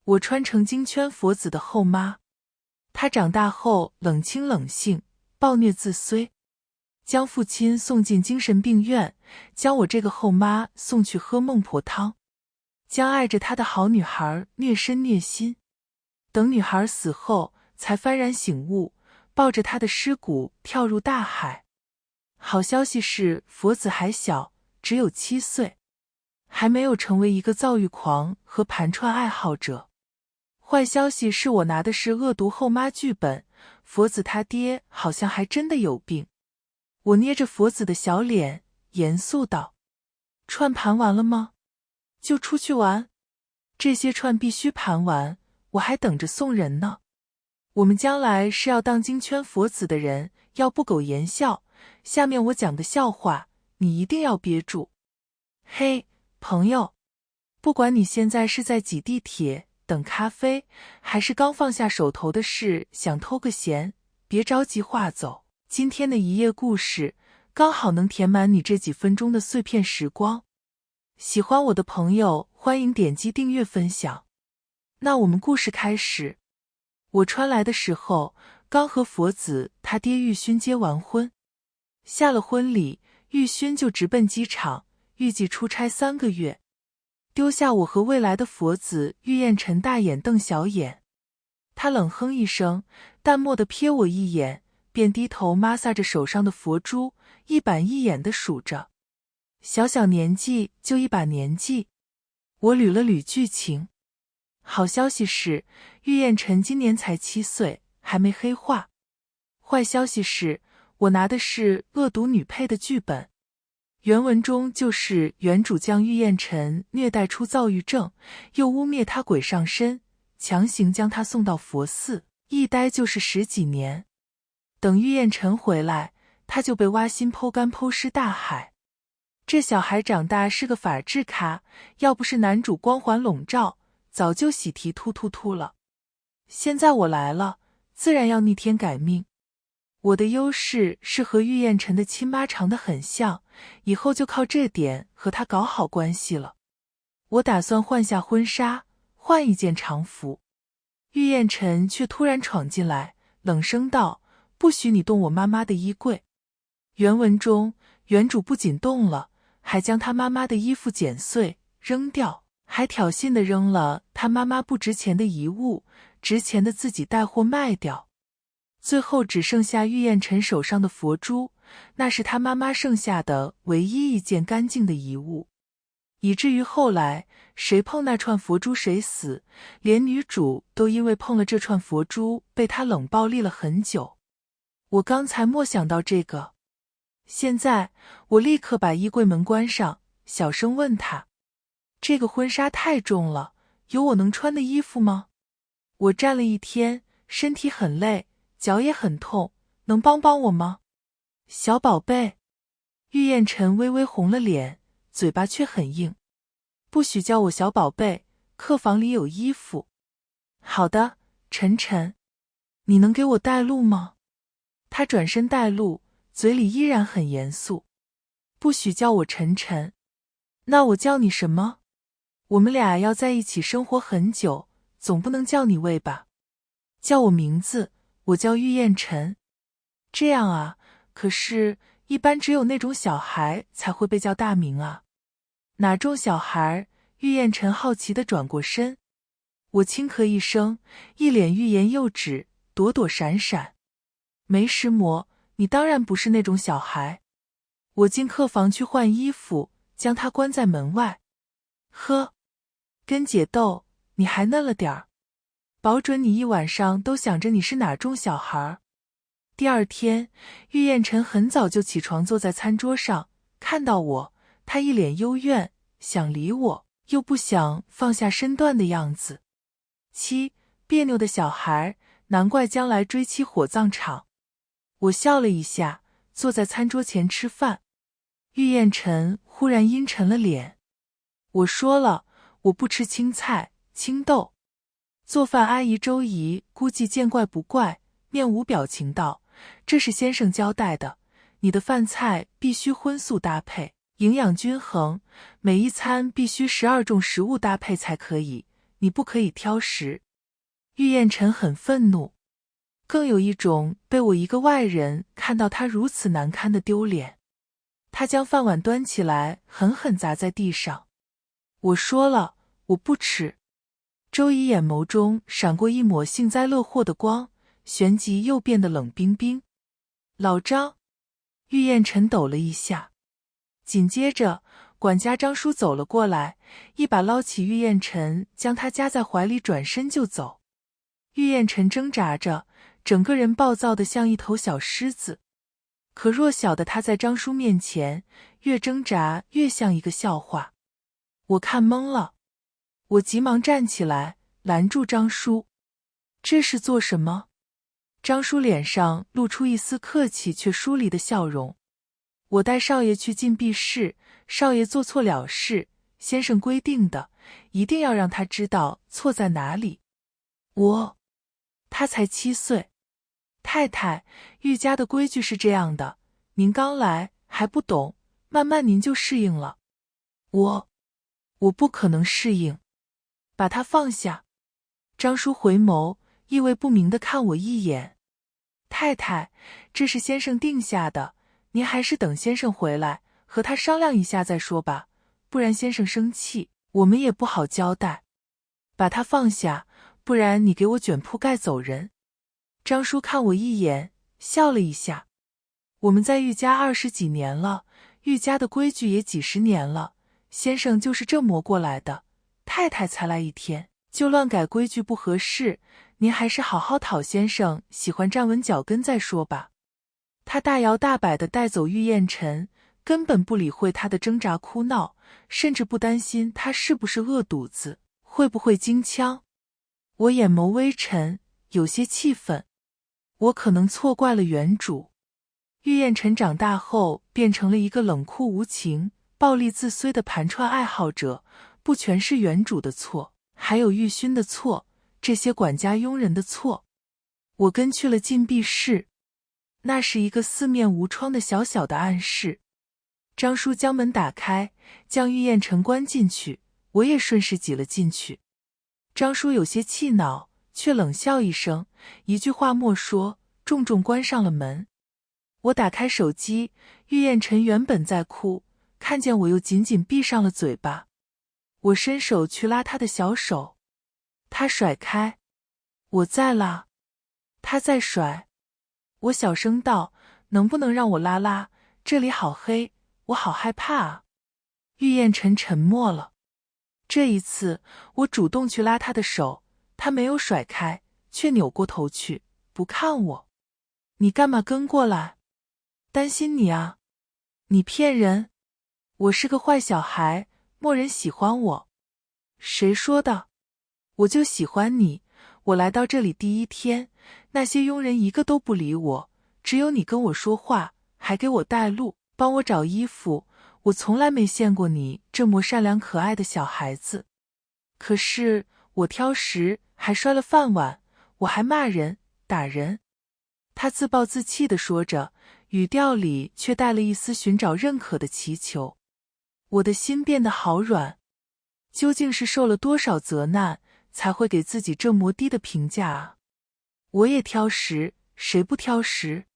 我穿成金圈佛子的后妈，她长大后冷清冷性，暴虐自衰，将父亲送进精神病院，将我这个后妈送去喝孟婆汤，将爱着她的好女孩虐身虐心。等女孩死后，才幡然醒悟，抱着她的尸骨跳入大海。好消息是，佛子还小，只有7岁，还没有成为一个躁郁狂和盘串爱好者。坏消息是我拿的是恶毒后妈剧本，佛子他爹好像还真的有病。我捏着佛子的小脸，严肃道：串盘完了吗？就出去玩？这些串必须盘完，我还等着送人呢。我们将来是要当金圈佛子的人，要不苟言笑。下面我讲的笑话，你一定要憋住。嘿，朋友，不管你现在是在挤地铁、等咖啡，还是刚放下手头的事想偷个闲，别着急划走。今天的一页故事刚好能填满你这几分钟的碎片时光。喜欢我的朋友，欢迎点击订阅分享。那我们故事开始。我穿来的时候，刚和佛子他爹玉勋结完婚。下了婚礼，玉勋就直奔机场，预计出差3个月，丢下我和未来的佛子玉燕尘大眼瞪小眼。他冷哼一声，淡漠地瞥我一眼，便低头抹撒着手上的佛珠，一板一眼地数着。小小年纪就一把年纪。我捋了捋剧情。好消息是，玉燕尘今年才7岁，还没黑化。坏消息是，我拿的是恶毒女配的剧本。原文中就是原主将玉燕尘虐待出躁郁症，又污蔑她鬼上身，强行将她送到佛寺，一待就是10几年。等玉燕尘回来，她就被挖心剖肝剖尸大海。这小孩长大是个法制咖，要不是男主光环笼罩，早就喜提突突突了。现在我来了，自然要逆天改命。我的优势是和玉燕尘的亲妈长得很像，以后就靠这点和她搞好关系了。我打算换下婚纱，换一件常服。玉燕尘却突然闯进来，冷声道：不许你动我妈妈的衣柜。原文中，原主不仅动了，还将他妈妈的衣服剪碎扔掉，还挑衅地扔了他妈妈不值钱的遗物，值钱的自己带货卖掉。最后只剩下玉燕尘手上的佛珠，那是他妈妈剩下的唯一一件干净的遗物。以至于后来谁碰那串佛珠谁死，连女主都因为碰了这串佛珠被他冷暴力了很久。我刚才没想到这个。现在我立刻把衣柜门关上，小声问他：这个婚纱太重了，有我能穿的衣服吗？我站了一天，身体很累，脚也很痛，能帮帮我吗？小宝贝。玉燕尘微微红了脸，嘴巴却很硬。不许叫我小宝贝，客房里有衣服。好的，晨晨。你能给我带路吗？他转身带路，嘴里依然很严肃。不许叫我晨晨。那我叫你什么？我们俩要在一起生活很久，总不能叫你喂吧？叫我名字，我叫玉燕尘。这样啊，可是一般只有那种小孩才会被叫大名啊。哪种小孩？玉燕尘好奇地转过身。我轻咳一声，一脸欲言又止，躲躲闪闪。没石磨，你当然不是那种小孩。我进客房去换衣服，将他关在门外。呵，跟姐斗，你还嫩了点儿。保准你一晚上都想着你是哪种小孩。第二天，玉燕尘很早就起床，坐在餐桌上，看到我，她一脸幽怨，想理我，又不想放下身段的样子。别扭的小孩，难怪将来追妻火葬场。我笑了一下，坐在餐桌前吃饭。玉燕尘忽然阴沉了脸。我说了，我不吃青菜、青豆。做饭阿姨周姨估计见怪不怪，面无表情道：这是先生交代的，你的饭菜必须荤素搭配，营养均衡，每一餐必须12种食物搭配才可以，你不可以挑食。玉燕晨很愤怒，更有一种被我一个外人看到他如此难堪的丢脸。他将饭碗端起来，狠狠砸在地上。我说了，我不吃。周姨眼眸中闪过一抹幸灾乐祸的光，旋即又变得冷冰冰。老张！玉燕晨抖了一下，紧接着管家张叔走了过来，一把捞起玉燕晨，将她夹在怀里，转身就走。玉燕晨挣扎着，整个人暴躁得像一头小狮子。可弱小的她在张叔面前，越挣扎越像一个笑话。我看懵了，我急忙站起来，拦住张叔。这是做什么？张叔脸上露出一丝客气却疏离的笑容。我带少爷去禁闭室，少爷做错了事，先生规定的，一定要让他知道错在哪里。他才7岁。太太，玉家的规矩是这样的，您刚来还不懂，慢慢您就适应了。我不可能适应。把他放下。张叔回眸，意味不明地看我一眼。太太，这是先生定下的，您还是等先生回来，和他商量一下再说吧，不然先生生气，我们也不好交代。把他放下，不然你给我卷铺盖走人。张叔看我一眼，笑了一下。我们在玉家20几年了，玉家的规矩也几10年了，先生就是这磨过来的，太太才来1天，就乱改规矩不合适，您还是好好讨先生喜欢站稳脚跟再说吧。他大摇大摆地带走玉燕晨，根本不理会他的挣扎哭闹，甚至不担心他是不是饿肚子，会不会惊腔。我眼眸微沉，有些气愤。我可能错怪了原主。玉燕晨长大后变成了一个冷酷无情、暴力自摧的盘串爱好者，不全是原主的错，还有玉勋的错，这些管家佣人的错。我跟去了禁闭室，那是一个四面无窗的小小的暗室。张叔将门打开，将玉燕晨关进去，我也顺势挤了进去。张叔有些气恼，却冷笑一声，一句话莫说，重重关上了门。我打开手机，玉燕晨原本在哭，看见我又紧紧闭上了嘴巴。我伸手去拉他的小手，他甩开。我再拉，他再甩。我小声道，能不能让我拉拉？这里好黑，我好害怕啊。玉燕晨沉默了。这一次我主动去拉他的手，他没有甩开，却扭过头去，不看我。你干嘛跟过来？担心你啊。你骗人，我是个坏小孩，没人喜欢我。谁说的？我就喜欢你。我来到这里第1天，那些佣人一个都不理我，只有你跟我说话，还给我带路，帮我找衣服。我从来没见过你这么善良可爱的小孩子。可是我挑食，还摔了饭碗，我还骂人打人。他自暴自弃地说着，语调里却带了一丝寻找认可的祈求。我的心变得好软。究竟是受了多少责难，才会给自己这么低的评价啊？我也挑食，谁不挑食？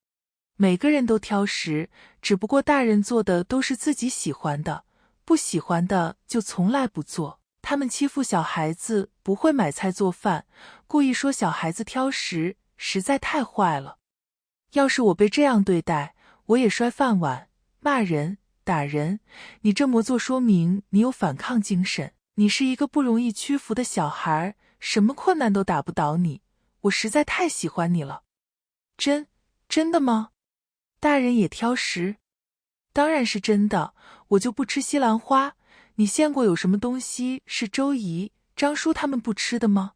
每个人都挑食，只不过大人做的都是自己喜欢的，不喜欢的就从来不做。他们欺负小孩子不会买菜做饭，故意说小孩子挑食，实在太坏了。要是我被这样对待，我也摔饭碗，骂人打人。你这么做说明你有反抗精神，你是一个不容易屈服的小孩，什么困难都打不倒你。我实在太喜欢你了。真的吗？大人也挑食？当然是真的，我就不吃西兰花。你见过有什么东西是周姨、张叔他们不吃的吗？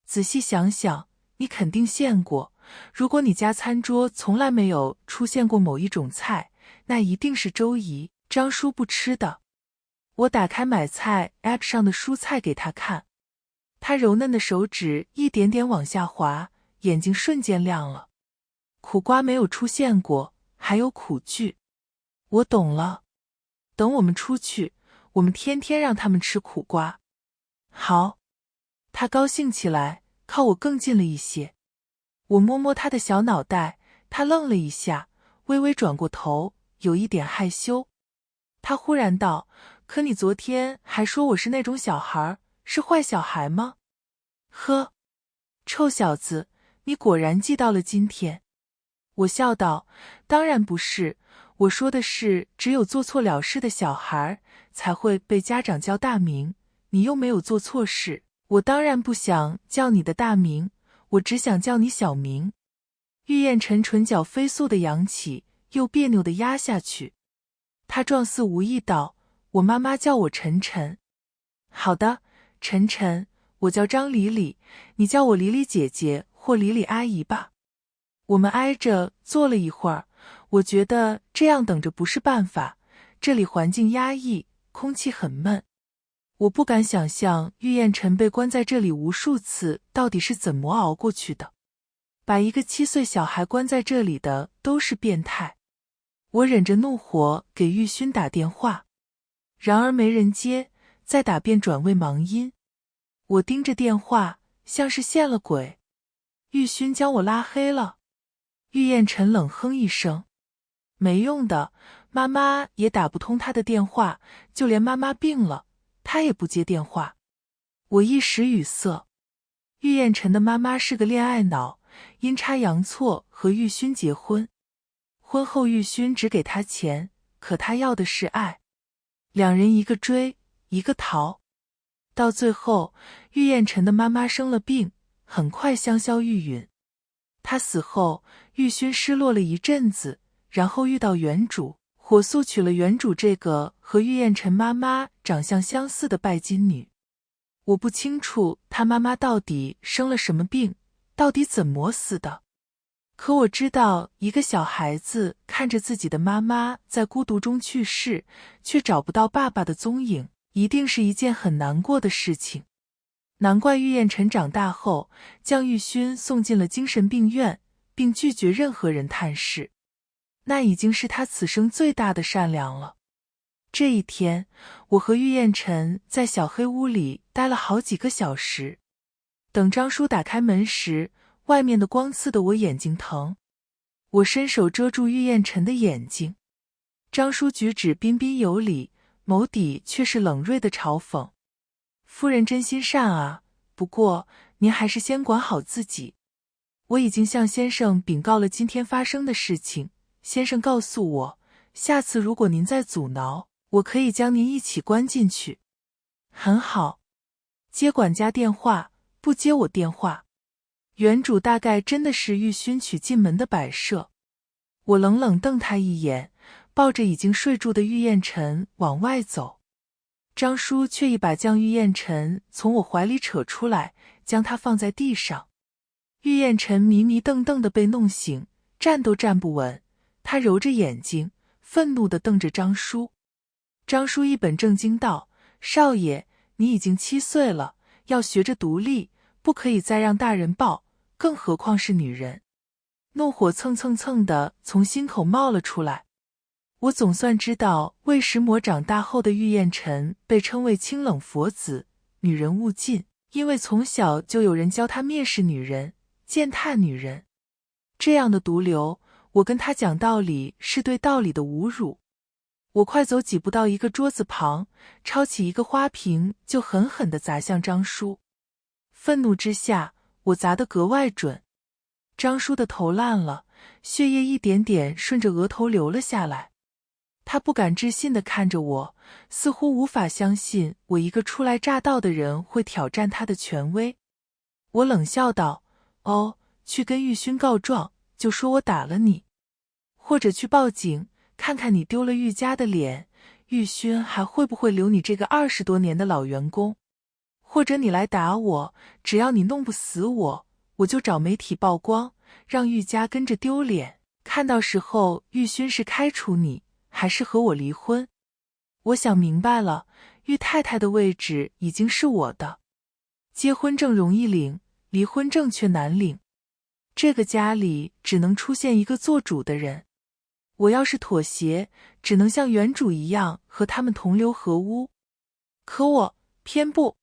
仔细想想，你肯定见过。如果你家餐桌从来没有出现过某一种菜，那一定是周姨、张叔不吃的。我打开买菜 App 上的蔬菜给他看，他柔嫩的手指一点点往下滑，眼睛瞬间亮了。苦瓜没有出现过，还有苦苣。我懂了，等我们出去，我们天天让他们吃苦瓜。好。他高兴起来，靠我更近了一些。我摸摸他的小脑袋，他愣了一下，微微转过头，有一点害羞。他忽然道：可你昨天还说我是那种小孩，是坏小孩吗？呵，臭小子，你果然记到了今天。我笑道：当然不是，我说的是只有做错了事的小孩才会被家长叫大名，你又没有做错事，我当然不想叫你的大名，我只想叫你小名。玉燕晨唇角飞速地扬起，又别扭地压下去。他状似无意道：我妈妈叫我晨晨。好的，晨晨，我叫张李李，你叫我李李姐姐或李李阿姨吧。我们挨着坐了一会儿，我觉得这样等着不是办法，这里环境压抑，空气很闷。我不敢想象玉燕晨被关在这里无数次到底是怎么熬过去的。把一个7岁小孩关在这里的都是变态。我忍着怒火给玉勋打电话，然而没人接，再打便转为忙音。我盯着电话，像是现了鬼。玉勋将我拉黑了。玉燕晨冷哼一声：没用的，妈妈也打不通他的电话，就连妈妈病了，他也不接电话。我一时语塞。玉燕晨的妈妈是个恋爱脑，阴差阳错和玉勋结婚。婚后玉勋只给他钱，可他要的是爱。两人一个追，一个逃。到最后，玉燕晨的妈妈生了病，很快香消玉殒。他死后，玉勋失落了一阵子，然后遇到原主，火速娶了原主这个和玉燕晨妈妈长相相似的拜金女。我不清楚他妈妈到底生了什么病，到底怎么死的。可我知道，一个小孩子看着自己的妈妈在孤独中去世，却找不到爸爸的踪影，一定是一件很难过的事情。难怪玉燕晨长大后将玉勋送进了精神病院，并拒绝任何人探视。那已经是他此生最大的善良了。这一天，我和玉燕晨在小黑屋里待了好几个小时。等张叔打开门时，外面的光刺得我眼睛疼。我伸手遮住玉燕晨的眼睛。张叔举止彬彬有礼，眸底却是冷锐的嘲讽。夫人真心善啊，不过您还是先管好自己。我已经向先生禀告了今天发生的事情，先生告诉我，下次如果您再阻挠，我可以将您一起关进去。很好。接管家电话，不接我电话。原主大概真的是玉勋娶进门的摆设。我冷冷瞪他一眼，抱着已经睡住的玉燕晨往外走。张叔却一把将玉燕晨从我怀里扯出来，将他放在地上。玉燕晨迷迷瞪瞪地被弄醒，站都站不稳。他揉着眼睛，愤怒地瞪着张叔。张叔一本正经道：少爷，你已经7岁了，要学着独立，不可以再让大人抱，更何况是女人。怒火蹭蹭蹭地从心口冒了出来。我总算知道魏石魔长大后的玉燕晨被称为清冷佛子，女人勿近，因为从小就有人教他蔑视女人，践踏女人。这样的毒瘤，我跟他讲道理是对道理的侮辱。我快走几步到一个桌子旁，抄起一个花瓶就狠狠地砸向张叔。愤怒之下，我砸得格外准。张叔的头烂了，血液一点点顺着额头流了下来。他不敢置信地看着我，似乎无法相信我一个初来乍到的人会挑战他的权威。我冷笑道：哦，去跟玉勋告状，就说我打了你，或者去报警，看看你丢了玉家的脸，玉勋还会不会留你这个20多年的老员工。或者你来打我，只要你弄不死我，我就找媒体曝光，让玉家跟着丢脸，看到时候玉勋是开除你，还是和我离婚。我想明白了，玉太太的位置已经是我的。结婚证容易领，离婚证却难领。这个家里只能出现一个做主的人。我要是妥协，只能像原主一样和他们同流合污。可我偏不。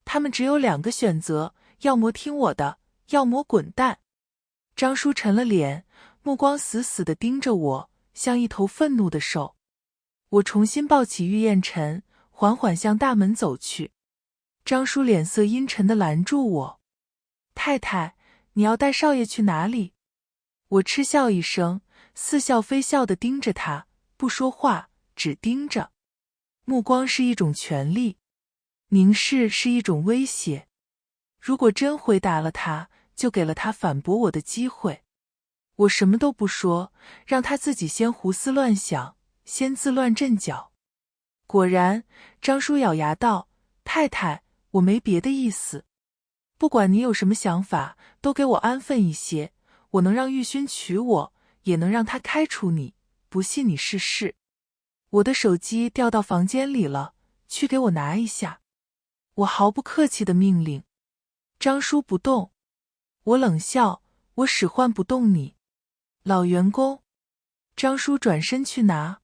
他们只有2个选择，要么听我的，要么滚蛋。张叔沉了脸，目光死死地盯着我，像一头愤怒的兽。我重新抱起玉燕尘，缓缓向大门走去。张叔脸色阴沉地拦住我：太太，你要带少爷去哪里？我嗤笑一声，似笑非笑地盯着他，不说话，只盯着。目光是一种权力，凝视是一种威胁。如果真回答了他，就给了他反驳我的机会。我什么都不说，让他自己先胡思乱想，先自乱阵脚。果然，张叔咬牙道：太太，我没别的意思。不管你有什么想法，都给我安分一些。我能让玉勋娶我，也能让他开除你，不信你试试。我的手机掉到房间里了，去给我拿一下。我毫不客气的命令。张叔不动。我冷笑：我使唤不动你。老员工。张叔转身去拿。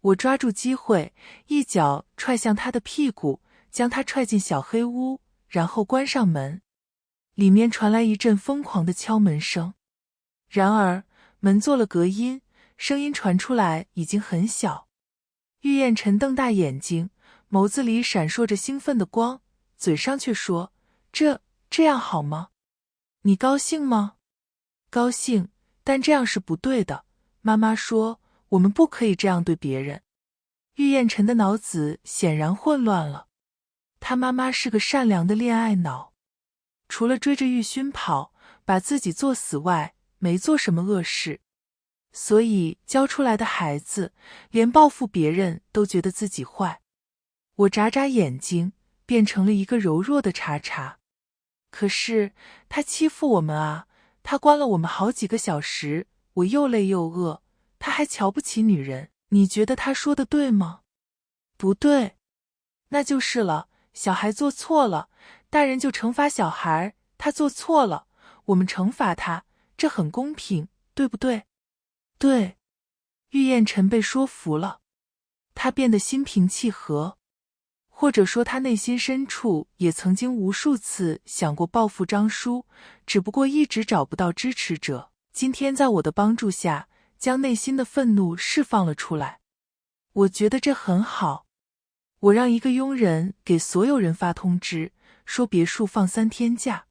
我抓住机会，一脚踹向他的屁股，将他踹进小黑屋，然后关上门。里面传来一阵疯狂的敲门声。然而门做了隔音，声音传出来已经很小。玉燕尘瞪大眼睛，眸子里闪烁着兴奋的光，嘴上却说：这样好吗？你高兴吗？高兴，但这样是不对的。妈妈说，我们不可以这样对别人。玉燕尘的脑子显然混乱了。他妈妈是个善良的恋爱脑，除了追着玉勋跑，把自己作死外，没做什么恶事。所以教出来的孩子，连报复别人都觉得自己坏。我眨眨眼睛，变成了一个柔弱的叉叉。可是他欺负我们啊，他关了我们好几个小时，我又累又饿，他还瞧不起女人，你觉得他说的对吗？不对。那就是了，小孩做错了，大人就惩罚小孩，他做错了，我们惩罚他，这很公平，对不对？对。玉燕尘被说服了，他变得心平气和。或者说他内心深处也曾经无数次想过报复张叔，只不过一直找不到支持者。今天在我的帮助下，将内心的愤怒释放了出来。我觉得这很好。我让一个佣人给所有人发通知，说别墅放3天假。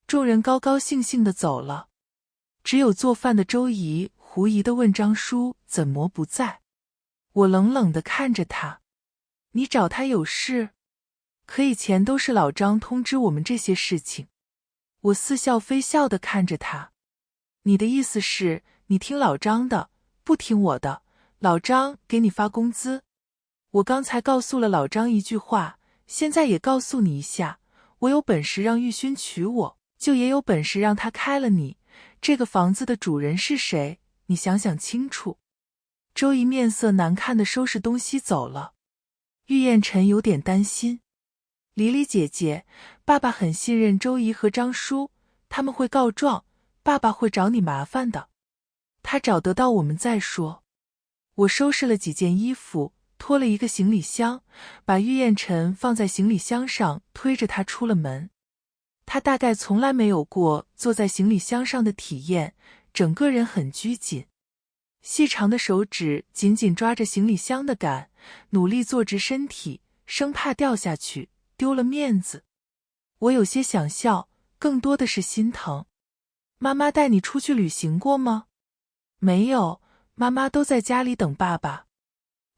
众人高高兴兴地走了。只有做饭的周姨狐疑地问张叔怎么不在。我冷冷地看着他。你找他有事？可以前都是老张通知我们这些事情。我似笑非笑地看着他。你的意思是，你听老张的，不听我的，老张给你发工资。我刚才告诉了老张一句话，现在也告诉你一下，我有本事让玉勋娶我，就也有本事让他开了你。这个房子的主人是谁？你想想清楚。周姨面色难看地收拾东西走了。玉燕尘有点担心。黎黎姐姐，爸爸很信任周姨和张叔，他们会告状，爸爸会找你麻烦的。他找得到我们再说。我收拾了几件衣服，拖了一个行李箱，把玉燕尘放在行李箱上，推着他出了门。他大概从来没有过坐在行李箱上的体验，整个人很拘谨。细长的手指紧紧抓着行李箱的杆，努力坐直身体，生怕掉下去，丢了面子。我有些想笑，更多的是心疼。妈妈带你出去旅行过吗？没有，妈妈都在家里等爸爸。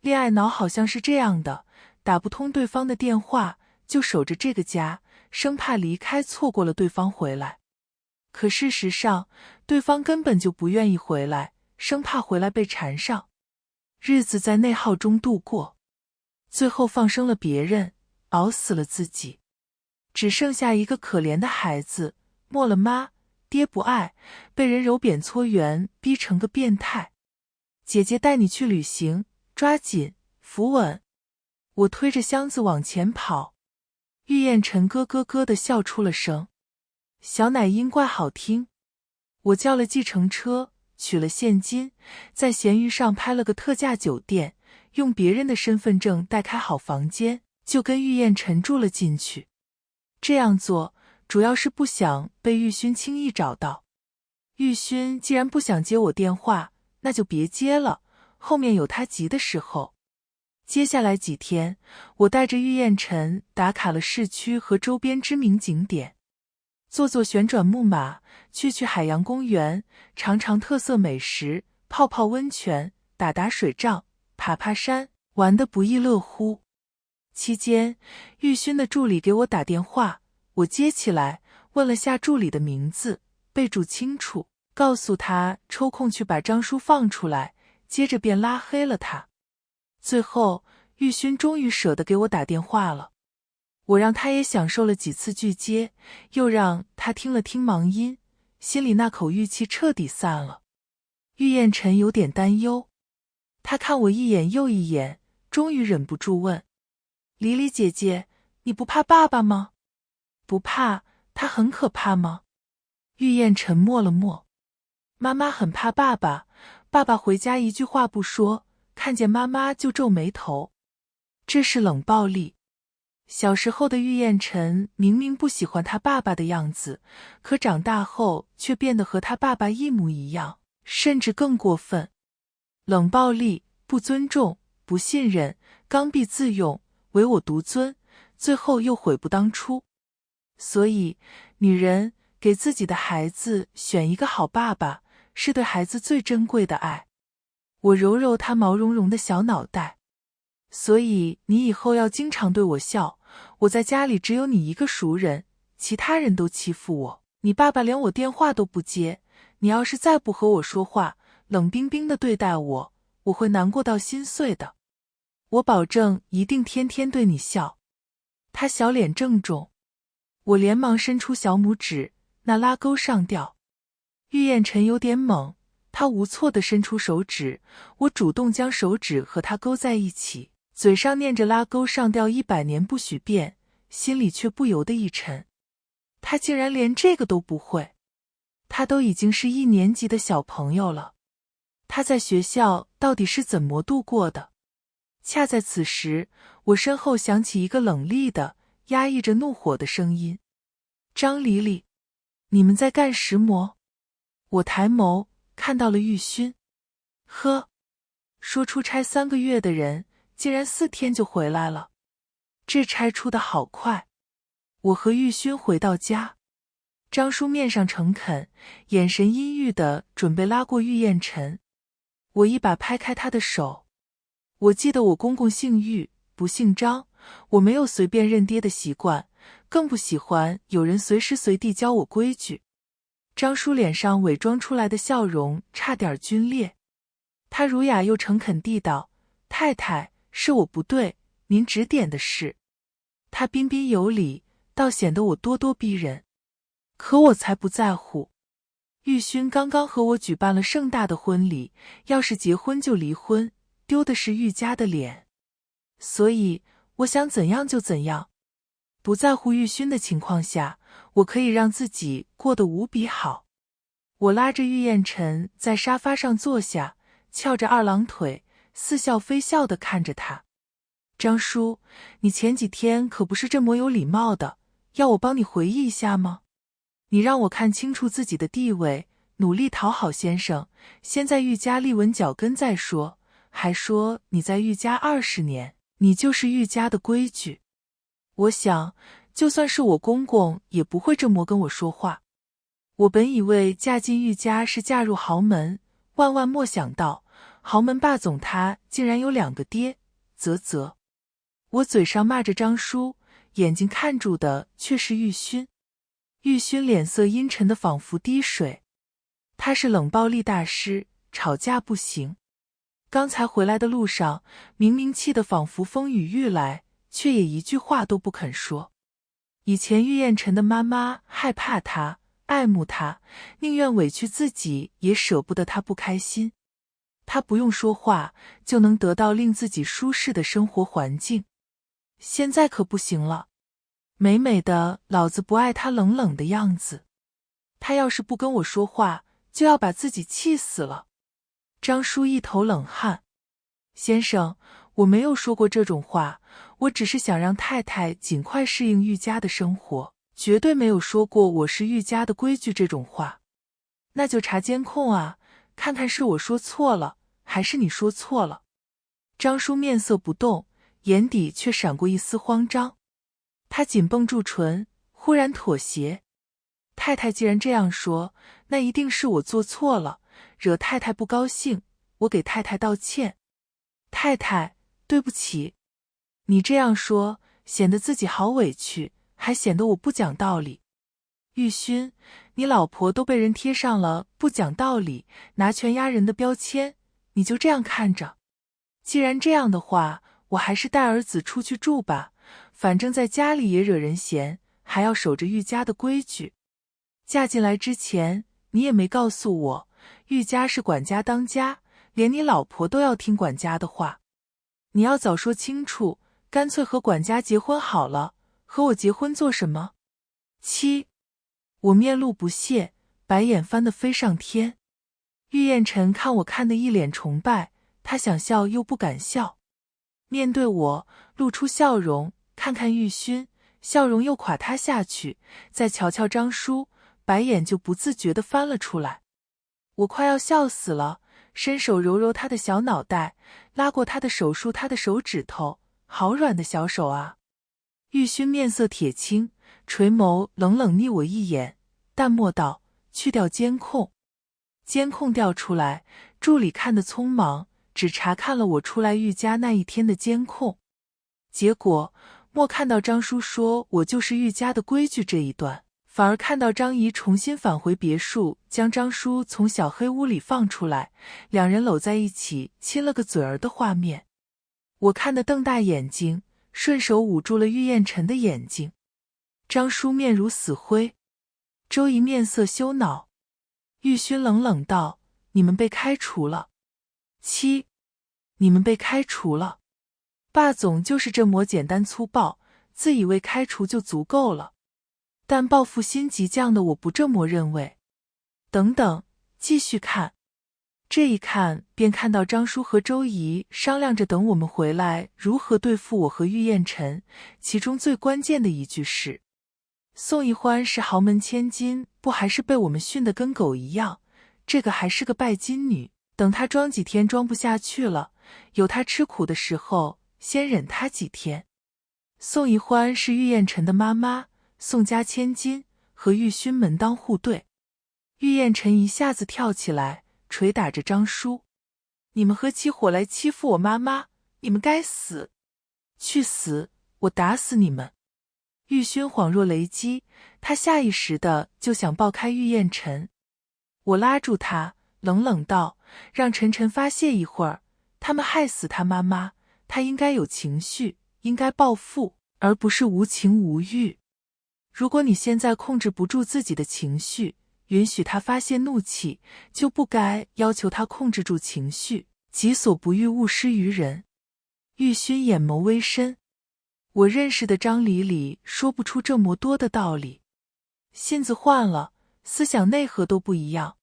恋爱脑好像是这样的，打不通对方的电话，就守着这个家，生怕离开错过了对方回来。可事实上，对方根本就不愿意回来，生怕回来被缠上。日子在内耗中度过，最后放生了别人，熬死了自己。只剩下一个可怜的孩子，没了妈，爹不爱，被人揉扁搓圆，逼成个变态。姐姐带你去旅行，抓紧，扶稳。我推着箱子往前跑。玉燕尘咯咯咯地笑出了声。小奶音怪好听。我叫了计程车，取了现金，在闲鱼上拍了个特价酒店，用别人的身份证代开好房间，就跟玉燕尘住了进去。这样做主要是不想被玉勋轻易找到。玉勋既然不想接我电话，那就别接了，后面有他急的时候。接下来几天，我带着玉燕晨打卡了市区和周边知名景点，坐旋转木马，去海洋公园，尝特色美食，泡温泉，打水仗，爬山，玩得不亦乐乎。期间，玉勋的助理给我打电话，我接起来，问了下助理的名字，备注清楚，告诉他抽空去把张叔放出来，接着便拉黑了他。最后，玉勋终于舍得给我打电话了。我让他也享受了几次拒接，又让他听了听忙音，心里那口郁气彻底散了。玉燕晨有点担忧，他看我一眼又一眼，终于忍不住问：“黎黎姐姐，你不怕爸爸吗？”“不怕，他很可怕吗？”玉燕沉默了默。妈妈很怕爸爸，爸爸回家一句话不说，看见妈妈就皱眉头。这是冷暴力。小时候的玉燕晨明明不喜欢他爸爸的样子，可长大后却变得和他爸爸一模一样，甚至更过分。冷暴力、不尊重、不信任、刚愎自用、唯我独尊，最后又悔不当初。所以，女人给自己的孩子选一个好爸爸，是对孩子最珍贵的爱。我揉揉他毛茸茸的小脑袋。所以你以后要经常对我笑，我在家里只有你一个熟人，其他人都欺负我，你爸爸连我电话都不接，你要是再不和我说话，冷冰冰的对待我，我会难过到心碎的。我保证一定天天对你笑。他小脸郑重，我连忙伸出小拇指，那拉钩上吊。玉燕晨有点懵，他无措地伸出手指，我主动将手指和他勾在一起，嘴上念着拉钩上吊100年不许变，心里却不由得一沉。他竟然连这个都不会。他都已经是1年级的小朋友了，他在学校到底是怎么度过的？恰在此时，我身后响起一个冷厉的、压抑着怒火的声音：“张黎黎，你们在干什么？”我抬眸看到了玉勋。呵，说出差3个月的人，竟然4天就回来了，这差出的好快。我和玉勋回到家，张叔面上诚恳，眼神阴郁的准备拉过玉燕晨。我一把拍开他的手。我记得我公公姓玉，不姓张，我没有随便认爹的习惯，更不喜欢有人随时随地教我规矩。张叔脸上伪装出来的笑容差点皲裂，他儒雅又诚恳地道：“太太，是我不对，您指点的是。”他彬彬有礼，倒显得我咄咄逼人。可我才不在乎。玉勋刚刚和我举办了盛大的婚礼，要是结婚就离婚，丢的是玉家的脸。所以我想怎样就怎样。不在乎玉勋的情况下，我可以让自己过得无比好。我拉着玉燕晨在沙发上坐下，翘着2郎腿，似笑非笑地看着他。张叔，你前几天可不是这么有礼貌的，要我帮你回忆一下吗？你让我看清楚自己的地位，努力讨好先生，先在玉家立稳脚跟再说，还说你在玉家20年，你就是玉家的规矩。我想，就算是我公公也不会这么跟我说话。我本以为嫁进玉家是嫁入豪门，万莫想到豪门霸总他竟然有2个爹，啧。我嘴上骂着张叔，眼睛看住的却是玉勋。玉勋脸色阴沉的仿佛滴水，他是冷暴力大师，吵架不行。刚才回来的路上，明明气得仿佛风雨欲来，却也一句话都不肯说。以前玉燕晨的妈妈害怕他，爱慕他，宁愿委屈自己也舍不得他不开心。他不用说话就能得到令自己舒适的生活环境。现在可不行了，美美的老子不爱他冷冷的样子。他要是不跟我说话，就要把自己气死了。张叔一头冷汗。先生，我没有说过这种话，我只是想让太太尽快适应玉家的生活，绝对没有说过我是玉家的规矩这种话。那就查监控啊，看看是我说错了，还是你说错了。张叔面色不动，眼底却闪过一丝慌张。他紧绷住唇，忽然妥协。太太既然这样说，那一定是我做错了，惹太太不高兴，我给太太道歉。太太，对不起。你这样说，显得自己好委屈，还显得我不讲道理。玉勋，你老婆都被人贴上了不讲道理、拿权压人的标签，你就这样看着？既然这样的话，我还是带儿子出去住吧，反正在家里也惹人嫌，还要守着玉家的规矩。嫁进来之前，你也没告诉我，玉家是管家当家，连你老婆都要听管家的话。你要早说清楚，干脆和管家结婚好了，和我结婚做什么？七，我面露不屑，白眼翻得飞上天。玉燕尘看我看得一脸崇拜，他想笑又不敢笑。面对我，露出笑容，看看玉勋，笑容又垮塌下去，再瞧瞧张叔，白眼就不自觉地翻了出来。我快要笑死了，伸手揉揉他的小脑袋，拉过他的手梳他的手指头，好软的小手啊。玉勋面色铁青，垂眸冷冷睨我一眼，淡漠道：去调监控。监控调出来，助理看得匆忙，只查看了我出来玉家那一天的监控。结果莫看到张叔说我就是玉家的规矩这一段，反而看到张姨重新返回别墅，将张叔从小黑屋里放出来，两人搂在一起亲了个嘴儿的画面。我看得瞪大眼睛，顺手捂住了玉燕尘的眼睛。张叔面如死灰，周姨面色羞恼。玉勋冷冷道：你们被开除了。七，你们被开除了。霸总就是这么简单粗暴，自以为开除就足够了。但报复心急降的我不这么认为。等等，继续看。这一看便看到张叔和周姨商量着等我们回来如何对付我和玉燕尘，其中最关键的一句是：宋一欢是豪门千金，不还是被我们训得跟狗一样，这个还是个拜金女，等她装几天装不下去了，有她吃苦的时候，先忍她几天。宋一欢是玉燕尘的妈妈，宋家千金，和玉勋门当户对。玉燕尘一下子跳起来，捶打着张叔：你们合起伙来欺负我妈妈，你们该死！去死！我打死你们！玉勋恍若雷击，他下意识的就想抱开玉燕尘。我拉住他，冷冷道：让晨晨发泄一会儿，他们害死他妈妈，他应该有情绪，应该报复，而不是无情无欲。如果你现在控制不住自己的情绪，允许他发泄怒气，就不该要求他控制住情绪，己所不欲，勿施于人。玉勋眼眸微深，我认识的张理里说不出这么多的道理。性子换了，思想内核都不一样。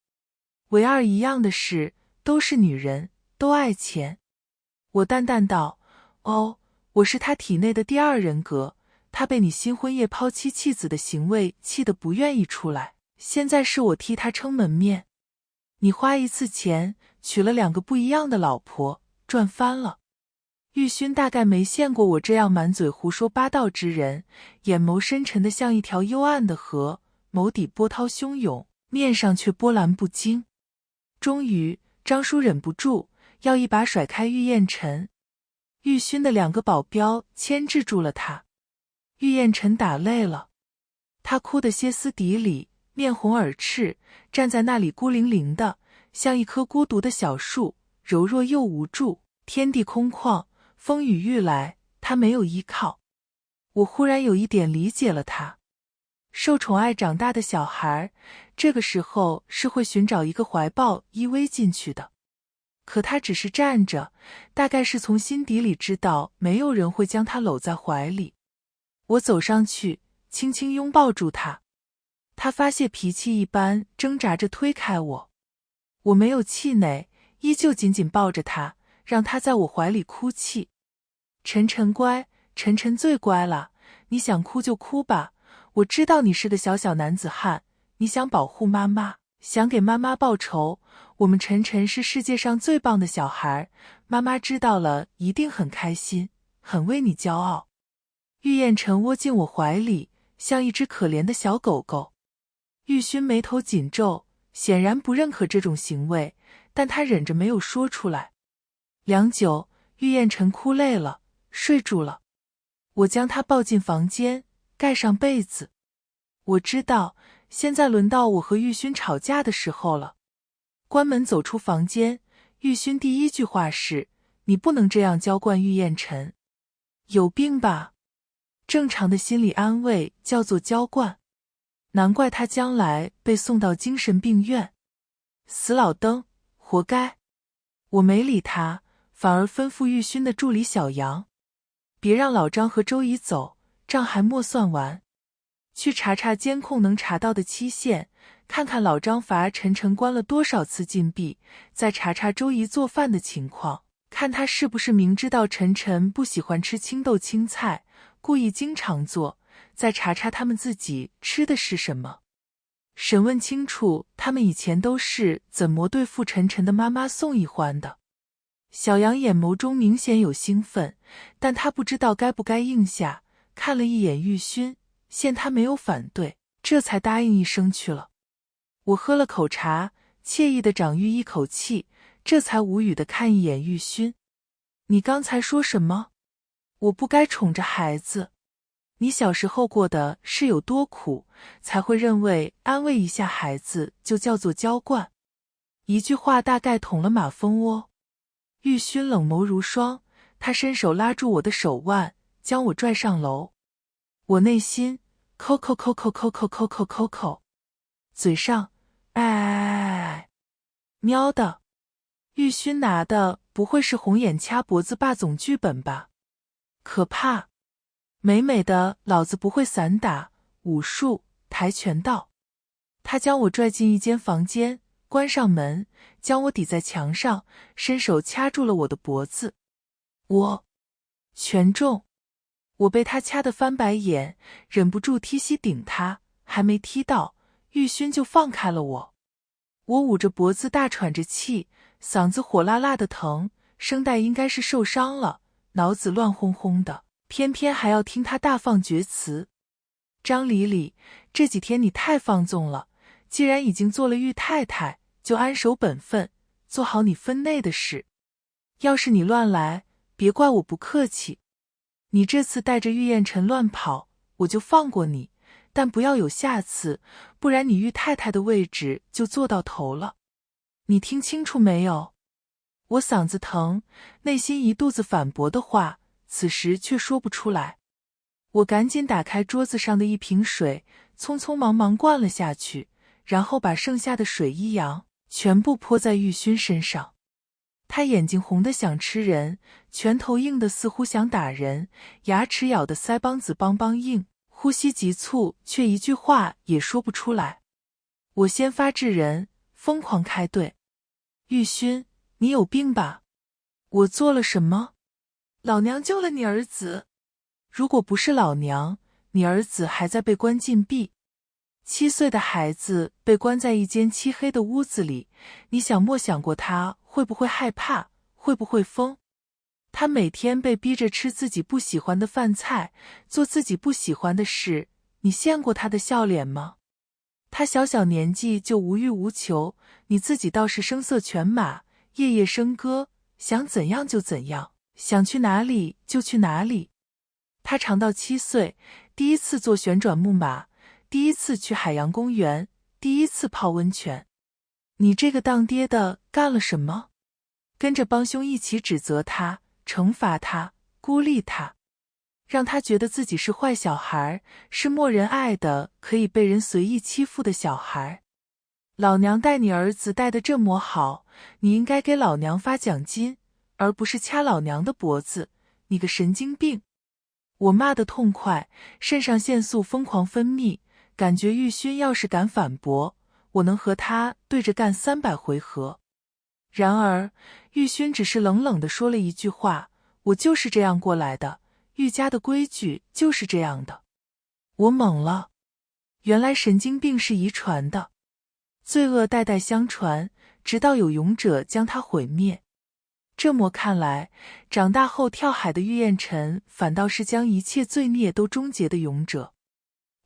唯二一样的是，都是女人，都爱钱。我淡淡道：哦，我是他体内的第二人格，他被你新婚夜抛妻弃子的行为气得不愿意出来，现在是我替他撑门面。你花一次钱，娶了2个不一样的老婆，赚翻了。玉勋大概没见过我这样满嘴胡说八道之人，眼眸深沉得像一条幽暗的河，眸底波涛汹涌，面上却波澜不惊。终于，张叔忍不住要一把甩开玉燕尘，玉勋的2个保镖牵制住了他。玉燕尘打累了，他哭得歇斯底里，面红耳赤，站在那里孤零零的，像一棵孤独的小树，柔弱又无助。天地空旷，风雨欲来，他没有依靠。我忽然有一点理解了他。受宠爱长大的小孩，这个时候是会寻找一个怀抱依偎进去的。可他只是站着，大概是从心底里知道没有人会将他搂在怀里。我走上去，轻轻拥抱住他。他发泄脾气一般挣扎着推开我。我没有气馁，依旧紧紧抱着他，让他在我怀里哭泣。晨晨乖，晨晨最乖了，你想哭就哭吧，我知道你是个小男子汉，你想保护妈妈，想给妈妈报仇，我们晨晨是世界上最棒的小孩，妈妈知道了一定很开心，很为你骄傲。玉燕晨窝进我怀里，像一只可怜的小狗狗。玉勋眉头紧皱，显然不认可这种行为，但他忍着没有说出来。良久，玉燕晨哭累了，睡住了。我将他抱进房间，盖上被子。我知道，现在轮到我和玉勋吵架的时候了。关门走出房间，玉勋第一句话是：“你不能这样娇惯玉燕晨。”有病吧？正常的心理安慰叫做娇惯。难怪他将来被送到精神病院。死老登，活该。我没理他，反而吩咐玉勋的助理小杨，别让老张和周姨走，账还没算完。去查查监控能查到的期限，看看老张罚晨晨关了多少次禁闭，再查查周姨做饭的情况，看他是不是明知道晨晨不喜欢吃青豆青菜，故意经常做，再查查他们自己吃的是什么。审问清楚他们以前都是怎么对付晨晨的妈妈宋一欢的。小杨眼眸中明显有兴奋，但他不知道该不该应下，看了一眼玉勋，见他没有反对，这才答应一声去了。我喝了口茶，惬意地长玉一口气，这才无语地看一眼玉勋。你刚才说什么？我不该宠着孩子。你小时候过的是有多苦，才会认为安慰一下孩子就叫做娇惯？一句话大概捅了马蜂窝。玉勋冷眸如霜，他伸手拉住我的手腕，将我拽上楼。我内心抠抠抠抠抠抠抠抠抠抠，嘴上哎，喵的。玉勋拿的不会是红眼掐脖子霸总剧本吧？可怕。美美的老子不会散打、武术、跆拳道。他将我拽进一间房间，关上门，将我抵在墙上，伸手掐住了我的脖子。我拳重，我被他掐得翻白眼，忍不住踢膝顶他，还没踢到，玉勋就放开了我。我捂着脖子大喘着气，嗓子火辣辣的疼，声带应该是受伤了，脑子乱哄哄的。偏偏还要听他大放厥词。张理理，这几天你太放纵了，既然已经做了玉太太，就安守本分，做好你分内的事。要是你乱来，别怪我不客气。你这次带着玉燕晨乱跑，我就放过你，但不要有下次，不然你玉太太的位置就坐到头了。你听清楚没有？我嗓子疼，内心一肚子反驳的话，此时却说不出来。我赶紧打开桌子上的一瓶水，匆匆忙忙灌了下去，然后把剩下的水一扬，全部泼在玉勋身上。他眼睛红得想吃人，拳头硬得似乎想打人，牙齿咬得腮帮子梆梆硬，呼吸急促，却一句话也说不出来。我先发制人，疯狂开队。玉勋，你有病吧？我做了什么？老娘救了你儿子，如果不是老娘，你儿子还在被关禁闭。7岁的孩子被关在一间漆黑的屋子里，你想没想过他会不会害怕，会不会疯？他每天被逼着吃自己不喜欢的饭菜，做自己不喜欢的事，你见过他的笑脸吗？他小年纪就无欲无求，你自己倒是声色犬马，夜夜笙歌，想怎样就怎样，想去哪里就去哪里。他长到7岁，第一次坐旋转木马，第一次去海洋公园，第一次泡温泉。你这个当爹的干了什么？跟着帮凶一起指责他，惩罚他，孤立他，让他觉得自己是坏小孩，是没人爱的，可以被人随意欺负的小孩。老娘带你儿子带得这么好，你应该给老娘发奖金，而不是掐老娘的脖子，你个神经病！我骂得痛快，肾上腺素疯狂分泌，感觉玉勋要是敢反驳，我能和他对着干300回合。然而玉勋只是冷冷地说了一句话，我就是这样过来的，玉家的规矩就是这样的。我懵了，原来神经病是遗传的，罪恶代代相传，直到有勇者将它毁灭。这么看来，长大后跳海的玉燕晨反倒是将一切罪孽都终结的勇者。